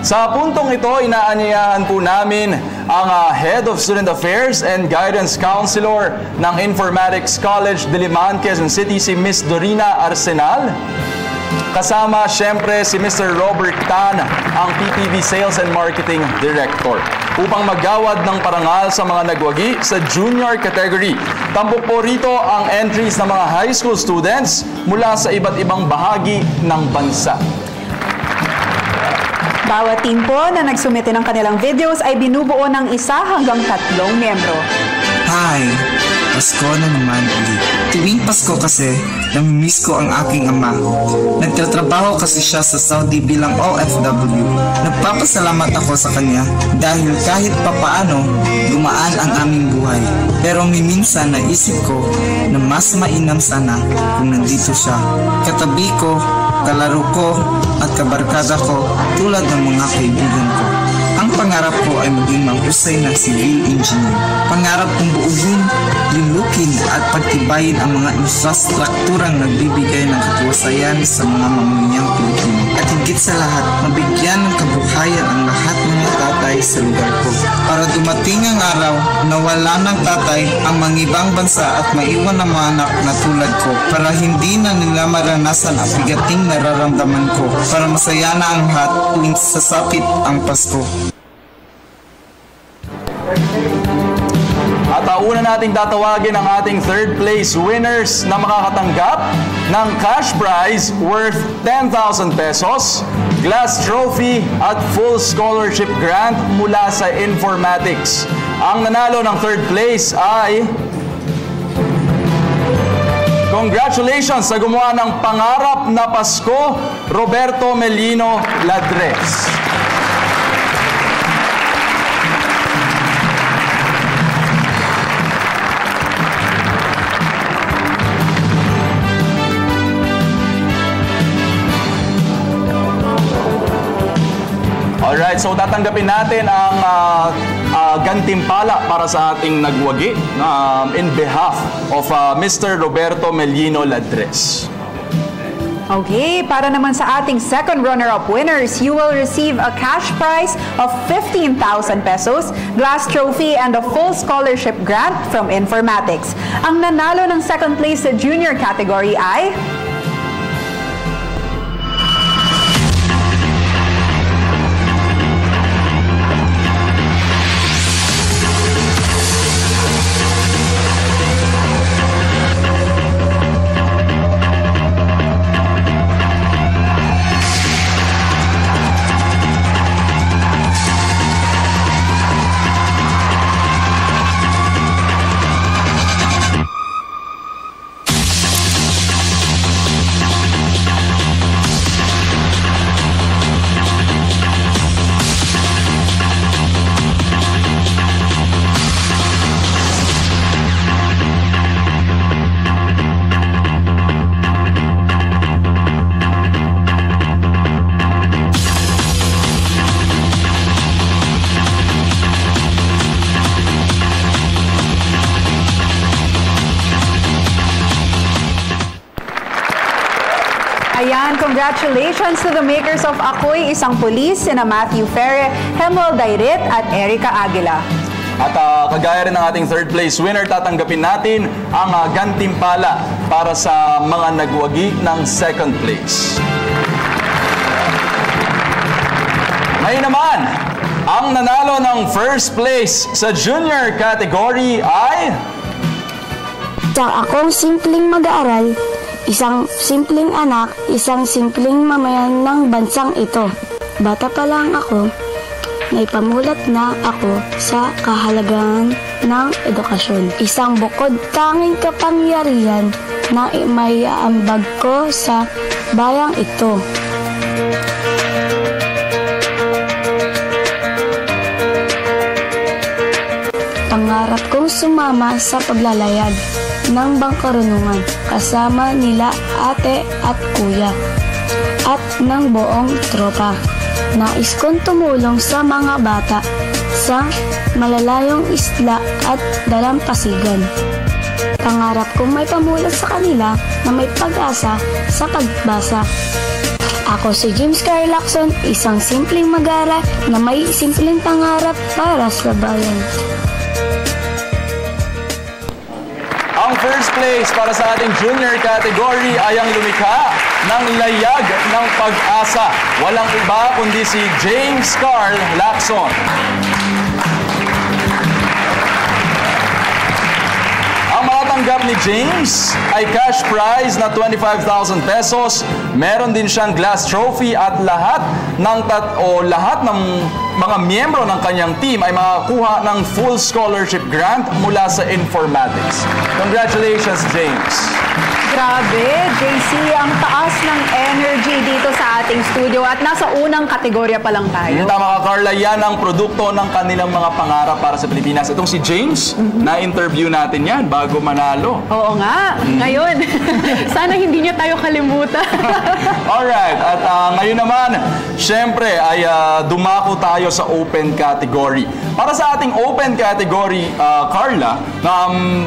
Sa puntong ito, inaanyayahan po namin ang Head of Student Affairs and Guidance Counselor ng Informatics College Diliman, Quezon City, si Miss Dorina Arsenal. Kasama, syempre, si Mr. Robert Tan, ang PTV Sales and Marketing Director, upang maggawad ng parangal sa mga nagwagi sa junior category. Tampok po rito ang entries ng mga high school students mula sa iba't ibang bahagi ng bansa. Bawat team po na nagsumite ng kanilang videos ay binubuo ng 1 hanggang 3 miyembro. Hi! Pasko na naman ulit. Tuwing Pasko kasi, namimiss ko ang aking ama. Nagtatrabaho kasi siya sa Saudi bilang OFW. Nagpapasalamat ako sa kanya dahil kahit papaano, gumaan ang aming buhay. Pero minsan naisip ko na mas mainam sana kung nandito siya. Katabi ko, kalaro ko, at kabarkada ko tulad ng mga kaibigan ko. Ang pangarap ko ay maging mahusay na civil engineer. Pangarap kong buugin, lulukin at pagtibayin ang mga infrastrukturang nagbibigay ng katuwasayan sa mga mamayang Pilipino. At higit sa lahat, mabigyan ng kabuhayan ang lahat ng mga tatay sa lugar ko. Para dumating ang araw na wala ng tatay ang mangibang bansa at maiwan ang mga anak na tulad ko. Para hindi na nila maranasan ang bigating nararamdaman ko. Para masaya na ang lahat tuwing sasapit ang Pasko. At una nating tatawagin ang ating third place winners na makakatanggap ng cash prize worth 10,000 pesos, glass trophy at full scholarship grant mula sa Informatics. Ang nanalo ng third place ay... Congratulations sa gumawa ng Pangarap na Pasko, Roberto Melino Ladres. Alright, so tatanggapin natin ang gantimpala para sa ating nagwagi in behalf of Mr. Roberto Melino Ladres. Okay, para naman sa ating second runner-up winners, you will receive a cash prize of 15,000 pesos, glass trophy, and a full scholarship grant from Informatics. Ang nanalo ng second place sa junior category ay... Ayan, congratulations to the makers of Ako'y Isang Pulis, sina Matthew Ferre, Hemel Dairit at Erica Aguila. At kagaya rin ng ating third place winner, tatanggapin natin ang gantimpala para sa mga nagwagi ng second place. Ngayon naman, ang nanalo ng first place sa junior category ay... Sa akong simpleng mag-aaral, isang simpleng anak, isang simpleng mamayan ng bansang ito. Bata pa lang ako, naipamulat na ako sa kahalagahan ng edukasyon. Isang bukod tanging kapangyarihan na maiaambag ko sa bayang ito. Pangarap kong sumama sa paglalayag ng bangkarunungan kasama nila ate at kuya. at ng buong tropa. Nais kong tumulong sa mga bata sa malalayong isla at dalampasigan. Pangarap kong may pamulat sa kanila na may pag-asa sa pagbasa. Ako si James Carl Lacson, isang simpleng mag-aaral na may simpleng pangarap para sa bayan. Ang first place para sa ating junior category ay ang lumikha ng layag ng pag-asa. Walang iba kundi si James Carl Lacson. Ang matatanggap ni James ay cash prize na 25,000 pesos. Meron din siyang glass trophy at lahat ng mga miyembro ng kanyang team ay makakuha ng full scholarship grant mula sa informatics. Congratulations, James! Grabe, JC, ang taas ng energy dito sa ating studio at nasa unang kategorya pa lang tayo. Tama ka, Carla. Yan ang produkto ng kanilang mga pangarap para sa Pilipinas. Itong si James, na-interview natin yan bago manalo. Oo nga. Ngayon, sana hindi niya tayo kalimutan. Alright. At ngayon naman, syempre ay dumako tayo sa open category. Para sa ating open category, Carla,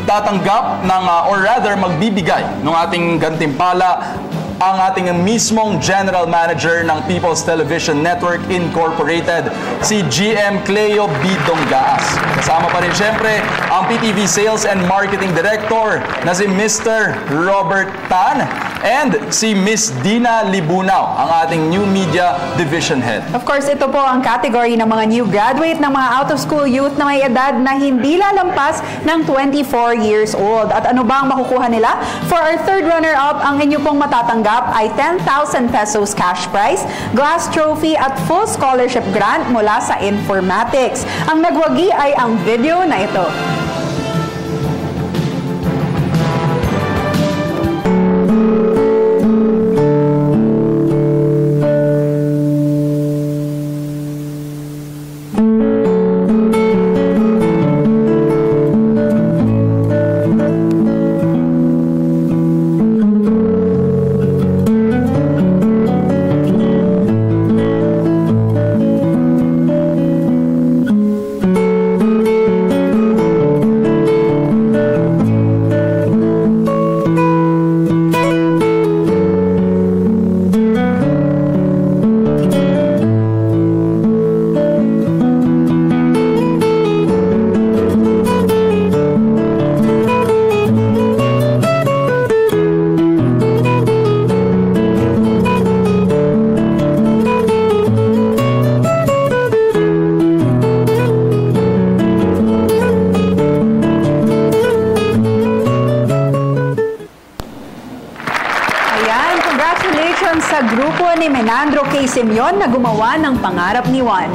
tatanggap ng, or rather magbibigay ng ating gantimpala ang ating mismong General Manager ng People's Television Network Incorporated, si GM Cleo B. Dongaas. Kasama pa rin siyempre ang PTV Sales and Marketing Director na si Mr. Robert Tan and si Miss Dina Libunaw, ang ating New Media Division Head. Of course, ito po ang category ng mga new graduate ng mga out-of-school youth na may edad na hindi lalampas ng 24 years old. At ano ba ang makukuha nila? For our third runner-up, ang inyo pong matatanggap ay 10,000 pesos cash prize, glass trophy at full scholarship grant mula sa informatics. Ang nagwagi ay ang video na ito. Sa grupo ni Menandro K. Simeon na gumawa ng Pangarap ni Juan.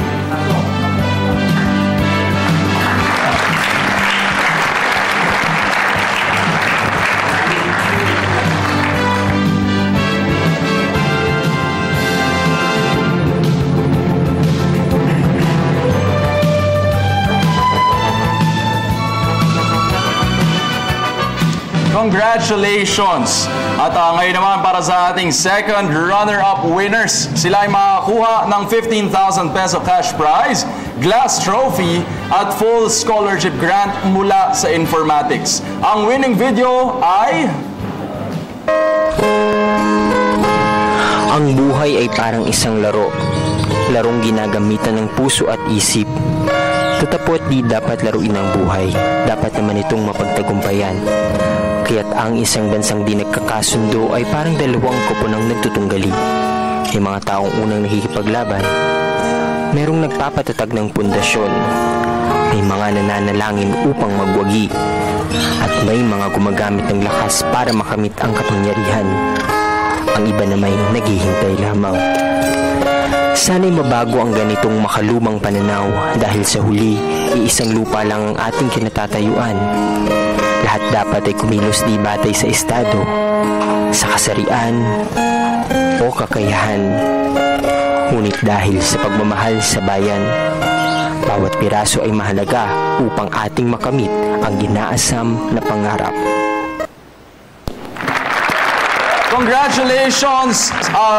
Congratulations! At ngayon naman para sa ating second runner-up winners, sila ay makakuha ng 15,000 peso cash prize, glass trophy at full scholarship grant mula sa informatics. Ang winning video ay... Ang buhay ay parang isang laro. Larong ginagamitan ng puso at isip. Totoo at di dapat laruin ang buhay. Dapat naman itong mapagtagumpayan. Kaya't ang isang bansang di nagkakasundo ay parang dalawang koponang nagtutunggali. May mga taong unang nakikipaglaban. Merong nagpapatatag ng pundasyon. May mga nananalangin upang magwagi. At may mga gumagamit ng lakas para makamit ang kapangyarihan. Ang iba na may naghihintay lamang. Sana'y mabago ang ganitong makalumang pananaw dahil sa huli, iisang lupa lang ang ating kinatatayuan. Lahat dapat ay kumilos di batay sa estado, sa kasarian o kakayahan. Ngunit dahil sa pagmamahal sa bayan, bawat piraso ay mahalaga upang ating makamit ang inaasam na pangarap. Congratulations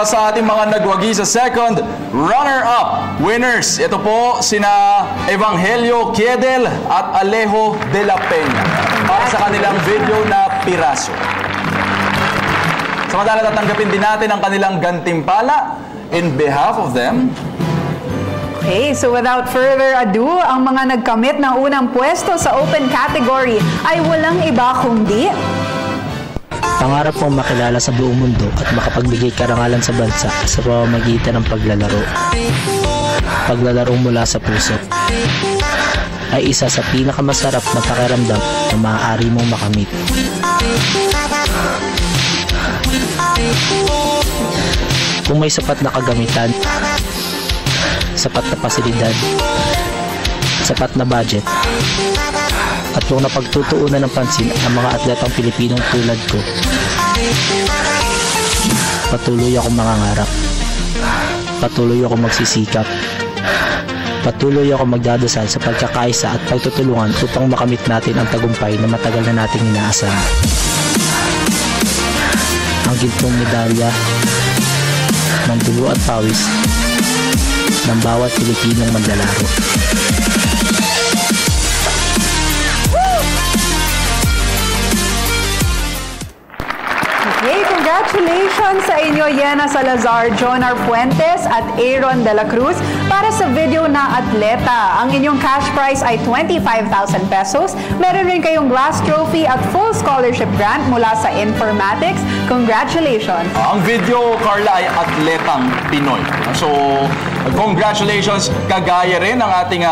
sa ating mga nagwagi sa second runner-up winners. Ito po sina Evangelio Kiedel at Alejo de la Peña para sa kanilang video na Piraso. Samantala, tatanggapin din natin ang kanilang gantimpala in behalf of them. Okay, so without further ado, ang mga nagkamit ng unang pwesto sa open category ay walang iba kundi pangarap kong makilala sa buong mundo at makapagbigay karangalan sa bansa sa pamamagitan ng paglalaro. Paglalaro mula sa puso ay isa sa pinakamasarap na pakiramdam na maaari mong makamit. Kung may sapat na kagamitan, sapat na pasilidad, sapat na budget, at kung napagtutuunan ng pansin ang mga atletang Pilipinong tulad ko, patuloy akong mangangarap, patuloy akong magsisikap, patuloy akong magdadasal sa pagkakaisa at pagtutulungan upang makamit natin ang tagumpay na matagal na nating inaasahan. Ang gintong medalya ng dugo at pawis ng bawat Pilipinong maglalaro. Okay, congratulations sa inyo, Yena Salazar, Jonar Fuentes at Aaron De La Cruz para sa video na atleta. Ang inyong cash prize ay 25,000 pesos. Meron rin kayong glass trophy at full scholarship grant mula sa Informatics. Congratulations! Ang video, Carla, ay atletang Pinoy. So, congratulations! Kagaya rin ng ating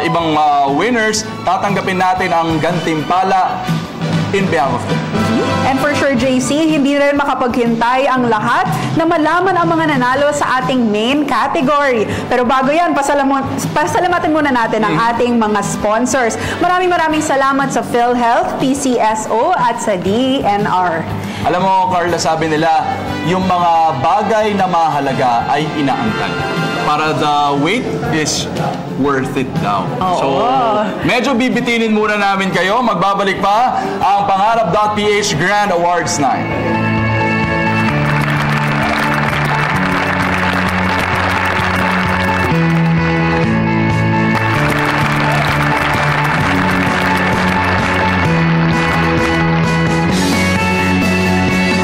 ibang winners, tatanggapin natin ang gantimpala in behalf of them. And for sure, JC, hindi rin makapaghintay ang lahat na malaman ang mga nanalo sa ating main category. Pero bago yan, pasalamatin muna natin ang ating mga sponsors. Maraming salamat sa PhilHealth, PCSO at sa DENR. Alam mo, Carla, sabi nila, yung mga bagay na mahalaga ay inaangkan. Para the wait is worth it daw. So, medyo bibitinin muna namin kayo. Magbabalik pa ang Pangarap.ph Grand Awards Night.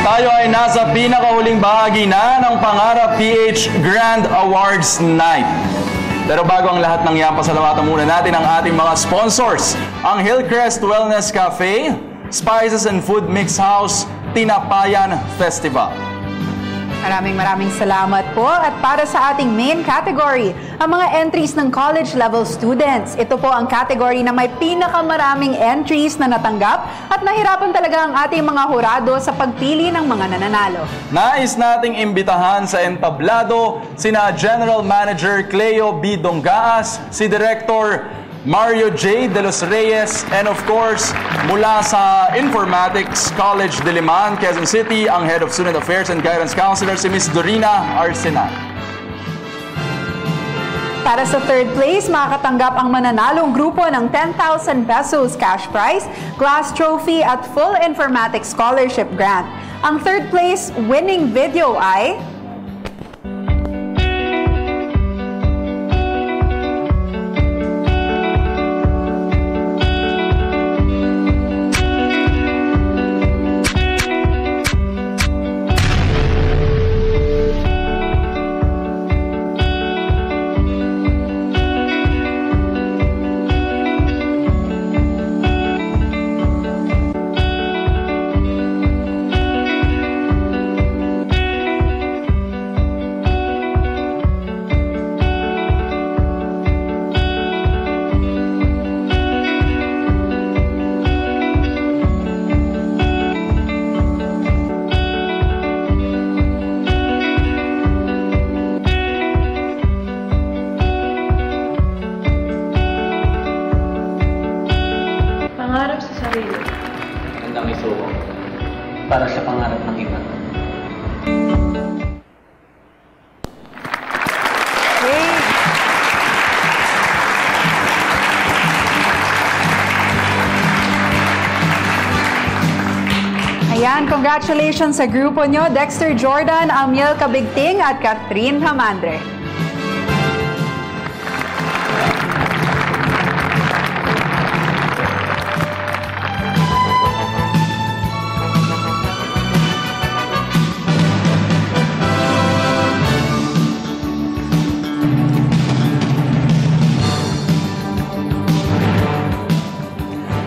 Tayo ay nasa pinakahuling bahagi na ng Pangarap.ph Grand Awards Night. Pero bago ang lahat ng yan, pasalamatan muna natin ang ating mga sponsors. Ang Hillcrest Wellness Cafe, Spices and Food Mix House, Tinapayan Festival. Maraming salamat po. At para sa ating main category, ang mga entries ng college level students. Ito po ang category na may pinakamaraming entries na natanggap at nahirapan talaga ang ating mga hurado sa pagpili ng mga nananalo. Nais nating imbitahan sa entablado sina General Manager Cleo B. Dongaas, si Director Mario J. De Los Reyes, and of course, mula sa Informatics College Diliman, Quezon City, ang Head of Student Affairs and Guidance Counselor, si Ms. Dorina Arsenal. Para sa third place, makakatanggap ang mananalong grupo ng 10,000 pesos cash prize, glass trophy at full Informatics Scholarship Grant. Ang third place winning video ay Ayan, congratulations sa grupo nyo, Dexter Jordan, Amiel Cabigting at Catherine Hamandre.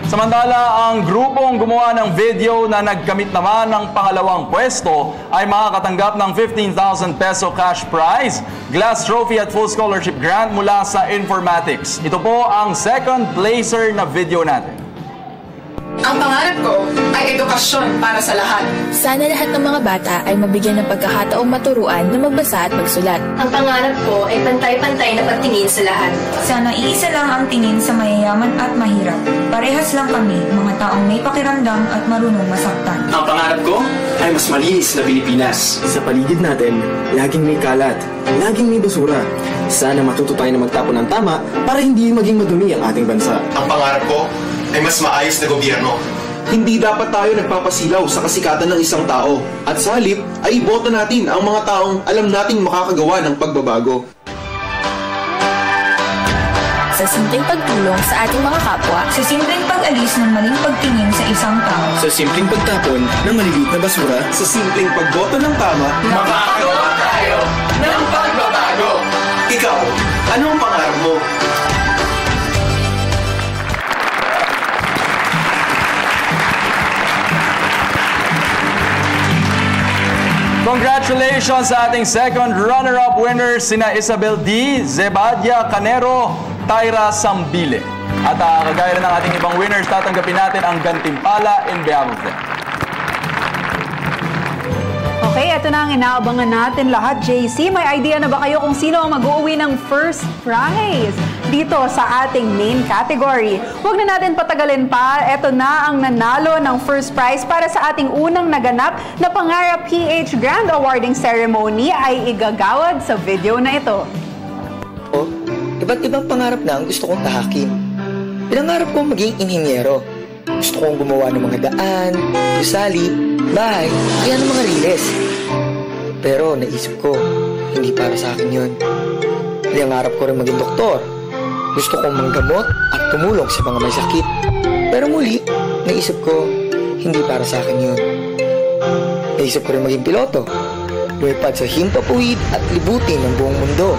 Samantala, ang grupong gumawa ng video na nagkamit naman ng pangalawang pwesto ay makakatanggap ng 15,000 peso cash prize, glass trophy at full scholarship grant mula sa Informatics. Ito po ang second placer na video natin. Ang pangarap ko ay edukasyon para sa lahat. Sana lahat ng mga bata ay mabigyan ng pagkakataong maturuan na magbasa at magsulat. Ang pangarap ko ay pantay-pantay na pagtingin sa lahat. Sana iisa lang ang tingin sa mayayaman at mahirap. Parehas lang kami, mga taong may pakiramdam at marunong masaktan. Ang pangarap ko ay mas malinis na Pilipinas. Sa paligid natin, laging may kalat, laging may basura. Sana matuto tayo na magtapon ng tama para hindi maging madumi ang ating bansa. Ang pangarap ko ay mas maayos na gobyerno. Hindi dapat tayo nagpapasilaw sa kasikatan ng isang tao. At sa halip ay iboto natin ang mga taong alam nating makakagawa ng pagbabago. Sa simpleng pagtulong sa ating mga kapwa, sa simpleng pag-alis ng maling pagtingin sa isang tao, sa simpleng pagtapon ng maliliit na basura, sa simpleng pagboto ng tama, makakagawa tayo ng pagbabago. Ikaw, ano ang pangarap mo? Congratulations sa ating second runner-up winners, sina Isabel D., Zebadia Canero, Tyra Sambile. At kagaya ng ating ibang winners, tatanggapin natin ang gantimpala in behalf of them. Okay, ito na ang inaabangan natin lahat, JC. May idea na ba kayo kung sino ang mag-uuwi ng first prize dito sa ating main category? Huwag na natin patagalin pa. Ito na ang nanalo ng first prize para sa ating unang naganap na Pangarap PH Grand Awarding Ceremony ay igagawad sa video na ito. Iba't ibang pangarap na ang gusto kong tahakin. Pinangarap kong maging inhinyero. Gusto kong gumawa ng mga daan, gusali, bahay, kaya ng mga riles. Pero naisip ko, hindi para sa akin yun. Pinangarap ko rin maging doktor. Gusto kong manggamot at tumulong sa mga may sakit. Pero muli, naisip ko, hindi para sa akin yun. Naisip ko rin maging piloto. Lumipad sa himpapuwid at libutin ng buong mundo.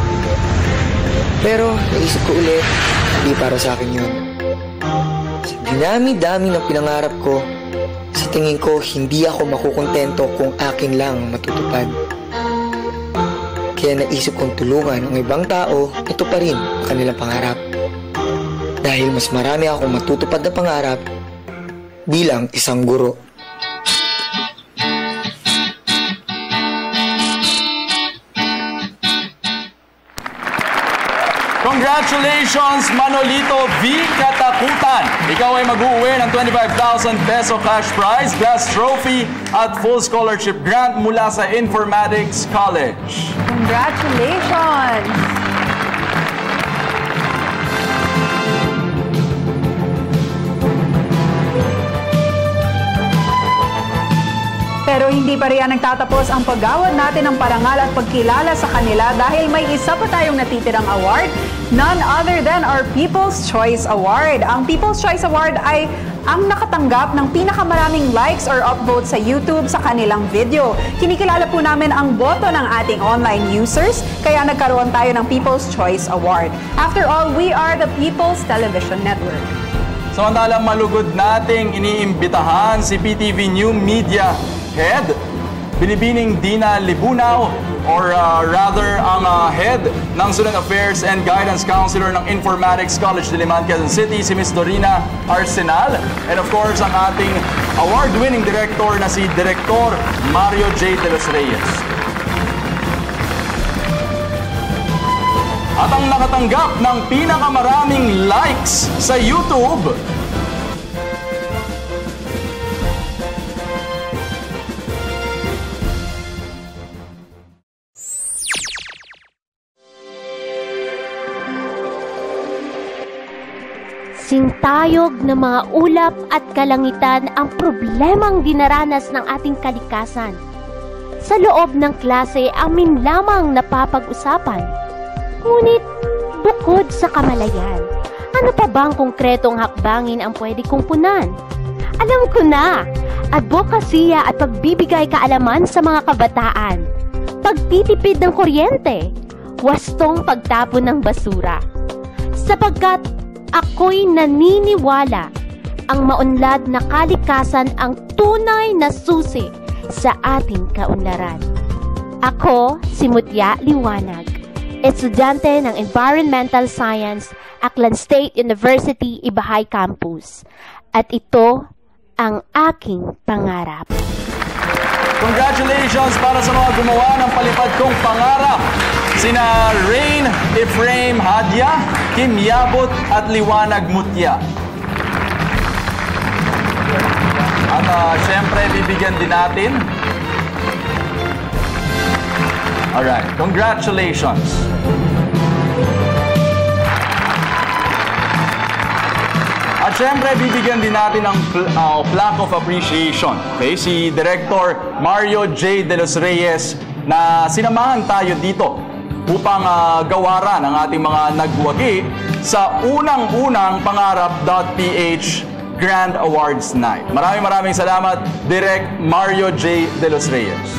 Pero naisip ko ulit, hindi para sa akin yun. Sa dinami-dami ng pinangarap ko, sa tingin ko hindi ako makukontento kung akin lang matutupad. Kaya naisip kong tulungan ang ibang tao na tuparin ang kanilang pangarap. Dahil mas marami akong matutupad na pangarap bilang isang guro. Congratulations, Manolito V. Katakutan! Ikaw ay mag-uwi ng 25,000 peso cash prize, glass trophy at full scholarship grant mula sa Informatics College. Congratulations! Pero hindi pa riyan nagtatapos ang paggawad natin ng parangal at pagkilala sa kanila dahil may isa pa tayong natitirang award, none other than our People's Choice Award. Ang People's Choice Award ay ang nakatanggap ng pinakamaraming likes or upvotes sa YouTube sa kanilang video. Kinikilala po namin ang boto ng ating online users, kaya nagkaroon tayo ng People's Choice Award. After all, we are the People's Television Network. Samantala, malugod nating iniimbitahan si PTV New Media Head, Binibining Dina Libunaw, or rather ang Head ng Student Affairs and Guidance Counselor ng Informatics College Diliman, Quezon City, si Ms. Dorina Arsenal. And of course, ang ating award-winning director na si Director Mario J. De Los Reyes. At ang nakatanggap ng pinakamaraming likes sa YouTube, Sintayog ng mga ulap at kalangitan ang problemang dinaranas ng ating kalikasan. Sa loob ng klase, amin lamang napapag-usapan. Ngunit, bukod sa kamalayan, ano pa bang konkretong hakbangin ang pwede kong punan? Alam ko na! Advokasya at pagbibigay kaalaman sa mga kabataan. Pagtitipid ng kuryente. Wastong pagtapon ng basura. Sapagkat ako'y naniniwala ang maunlad na kalikasan ang tunay na susi sa ating kaunlaran. Ako si Mutya Liwanag, estudyante ng Environmental Science, Aklan State University, Ibahay Campus. At ito ang aking pangarap. Congratulations para sa mga gumawa ng palipad kong pangarap. Sina Rain Ephraim Hadya, Kim Yabot at Liwanag Mutya. At syempre, bibigyan din natin. Alright, congratulations. At syempre, bibigyan din natin ng plaque of appreciation. Okay? Si Director Mario J. De Los Reyes na sinamahan tayo dito upang gawaran ang ating mga nagwagi sa unang-unang Pangarap.ph Grand Awards Night. Maraming salamat, Direk Mario J. De Los Reyes.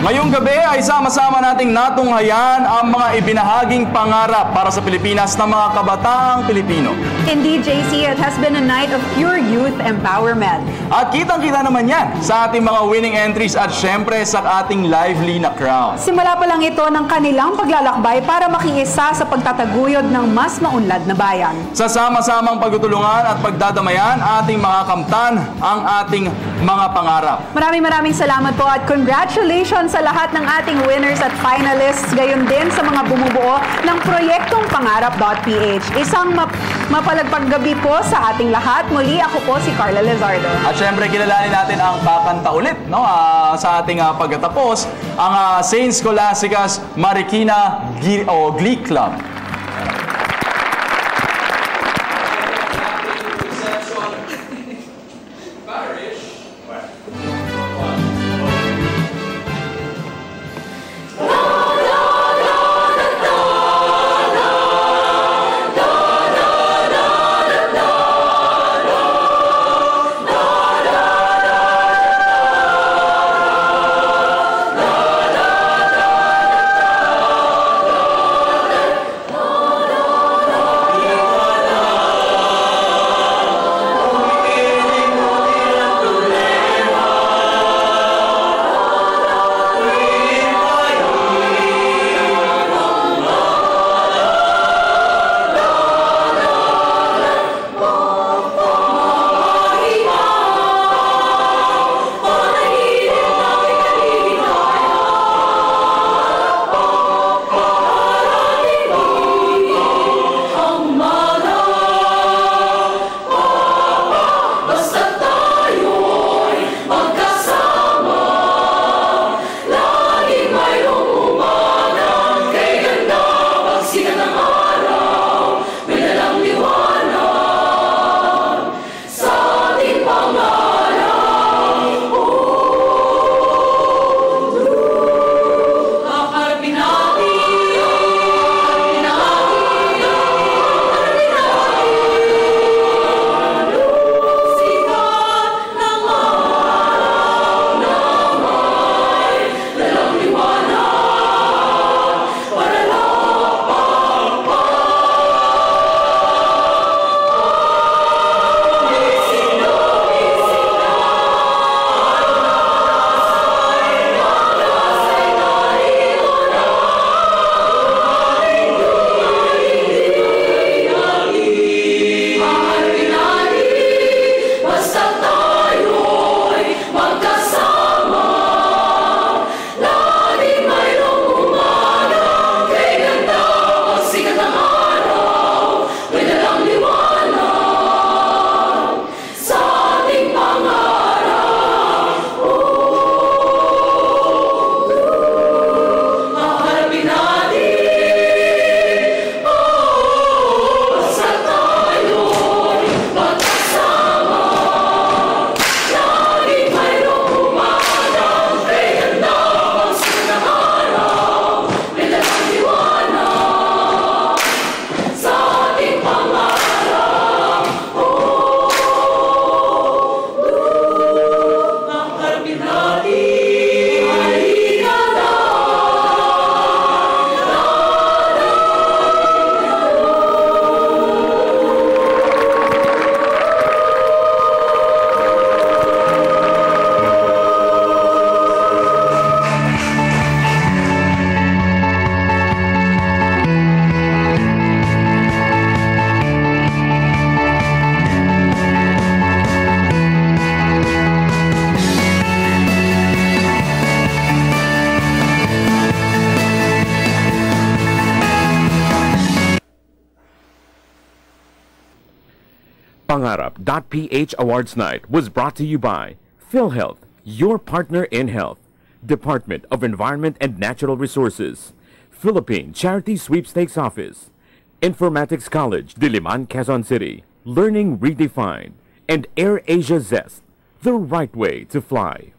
Ngayong gabi ay sama-sama nating natunghayan ang mga ibinahaging pangarap para sa Pilipinas ng mga kabataang Pilipino. Indeed, JC, it has been a night of pure youth empowerment. At kitang-kita naman yan sa ating mga winning entries at syempre sa ating lively na crowd. Simula pa lang ito ng kanilang paglalakbay para makiisa sa pagtataguyod ng mas maunlad na bayan. Sa sama-samang pagtutulungan at pagdadamayan, ating mga kamtan ang ating mga pangarap. Maraming salamat po at congratulations sa lahat ng ating winners at finalists, gayon din sa mga bumubuo ng proyektong Pangarap.ph. Isang mapalagpag gabi po sa ating lahat. Muli, ako po si Carla Lizardo. At syempre, kilalanin natin ang kakanta ulit sa ating pagkatapos, ang St. Scholasticas Marikina Glee Club. Pangarap.ph Awards Night was brought to you by PhilHealth, your partner in health. Department of Environment and Natural Resources. Philippine Charity Sweepstakes Office. Informatics College, Diliman, Quezon City. Learning Redefined. And AirAsia Zest, the right way to fly.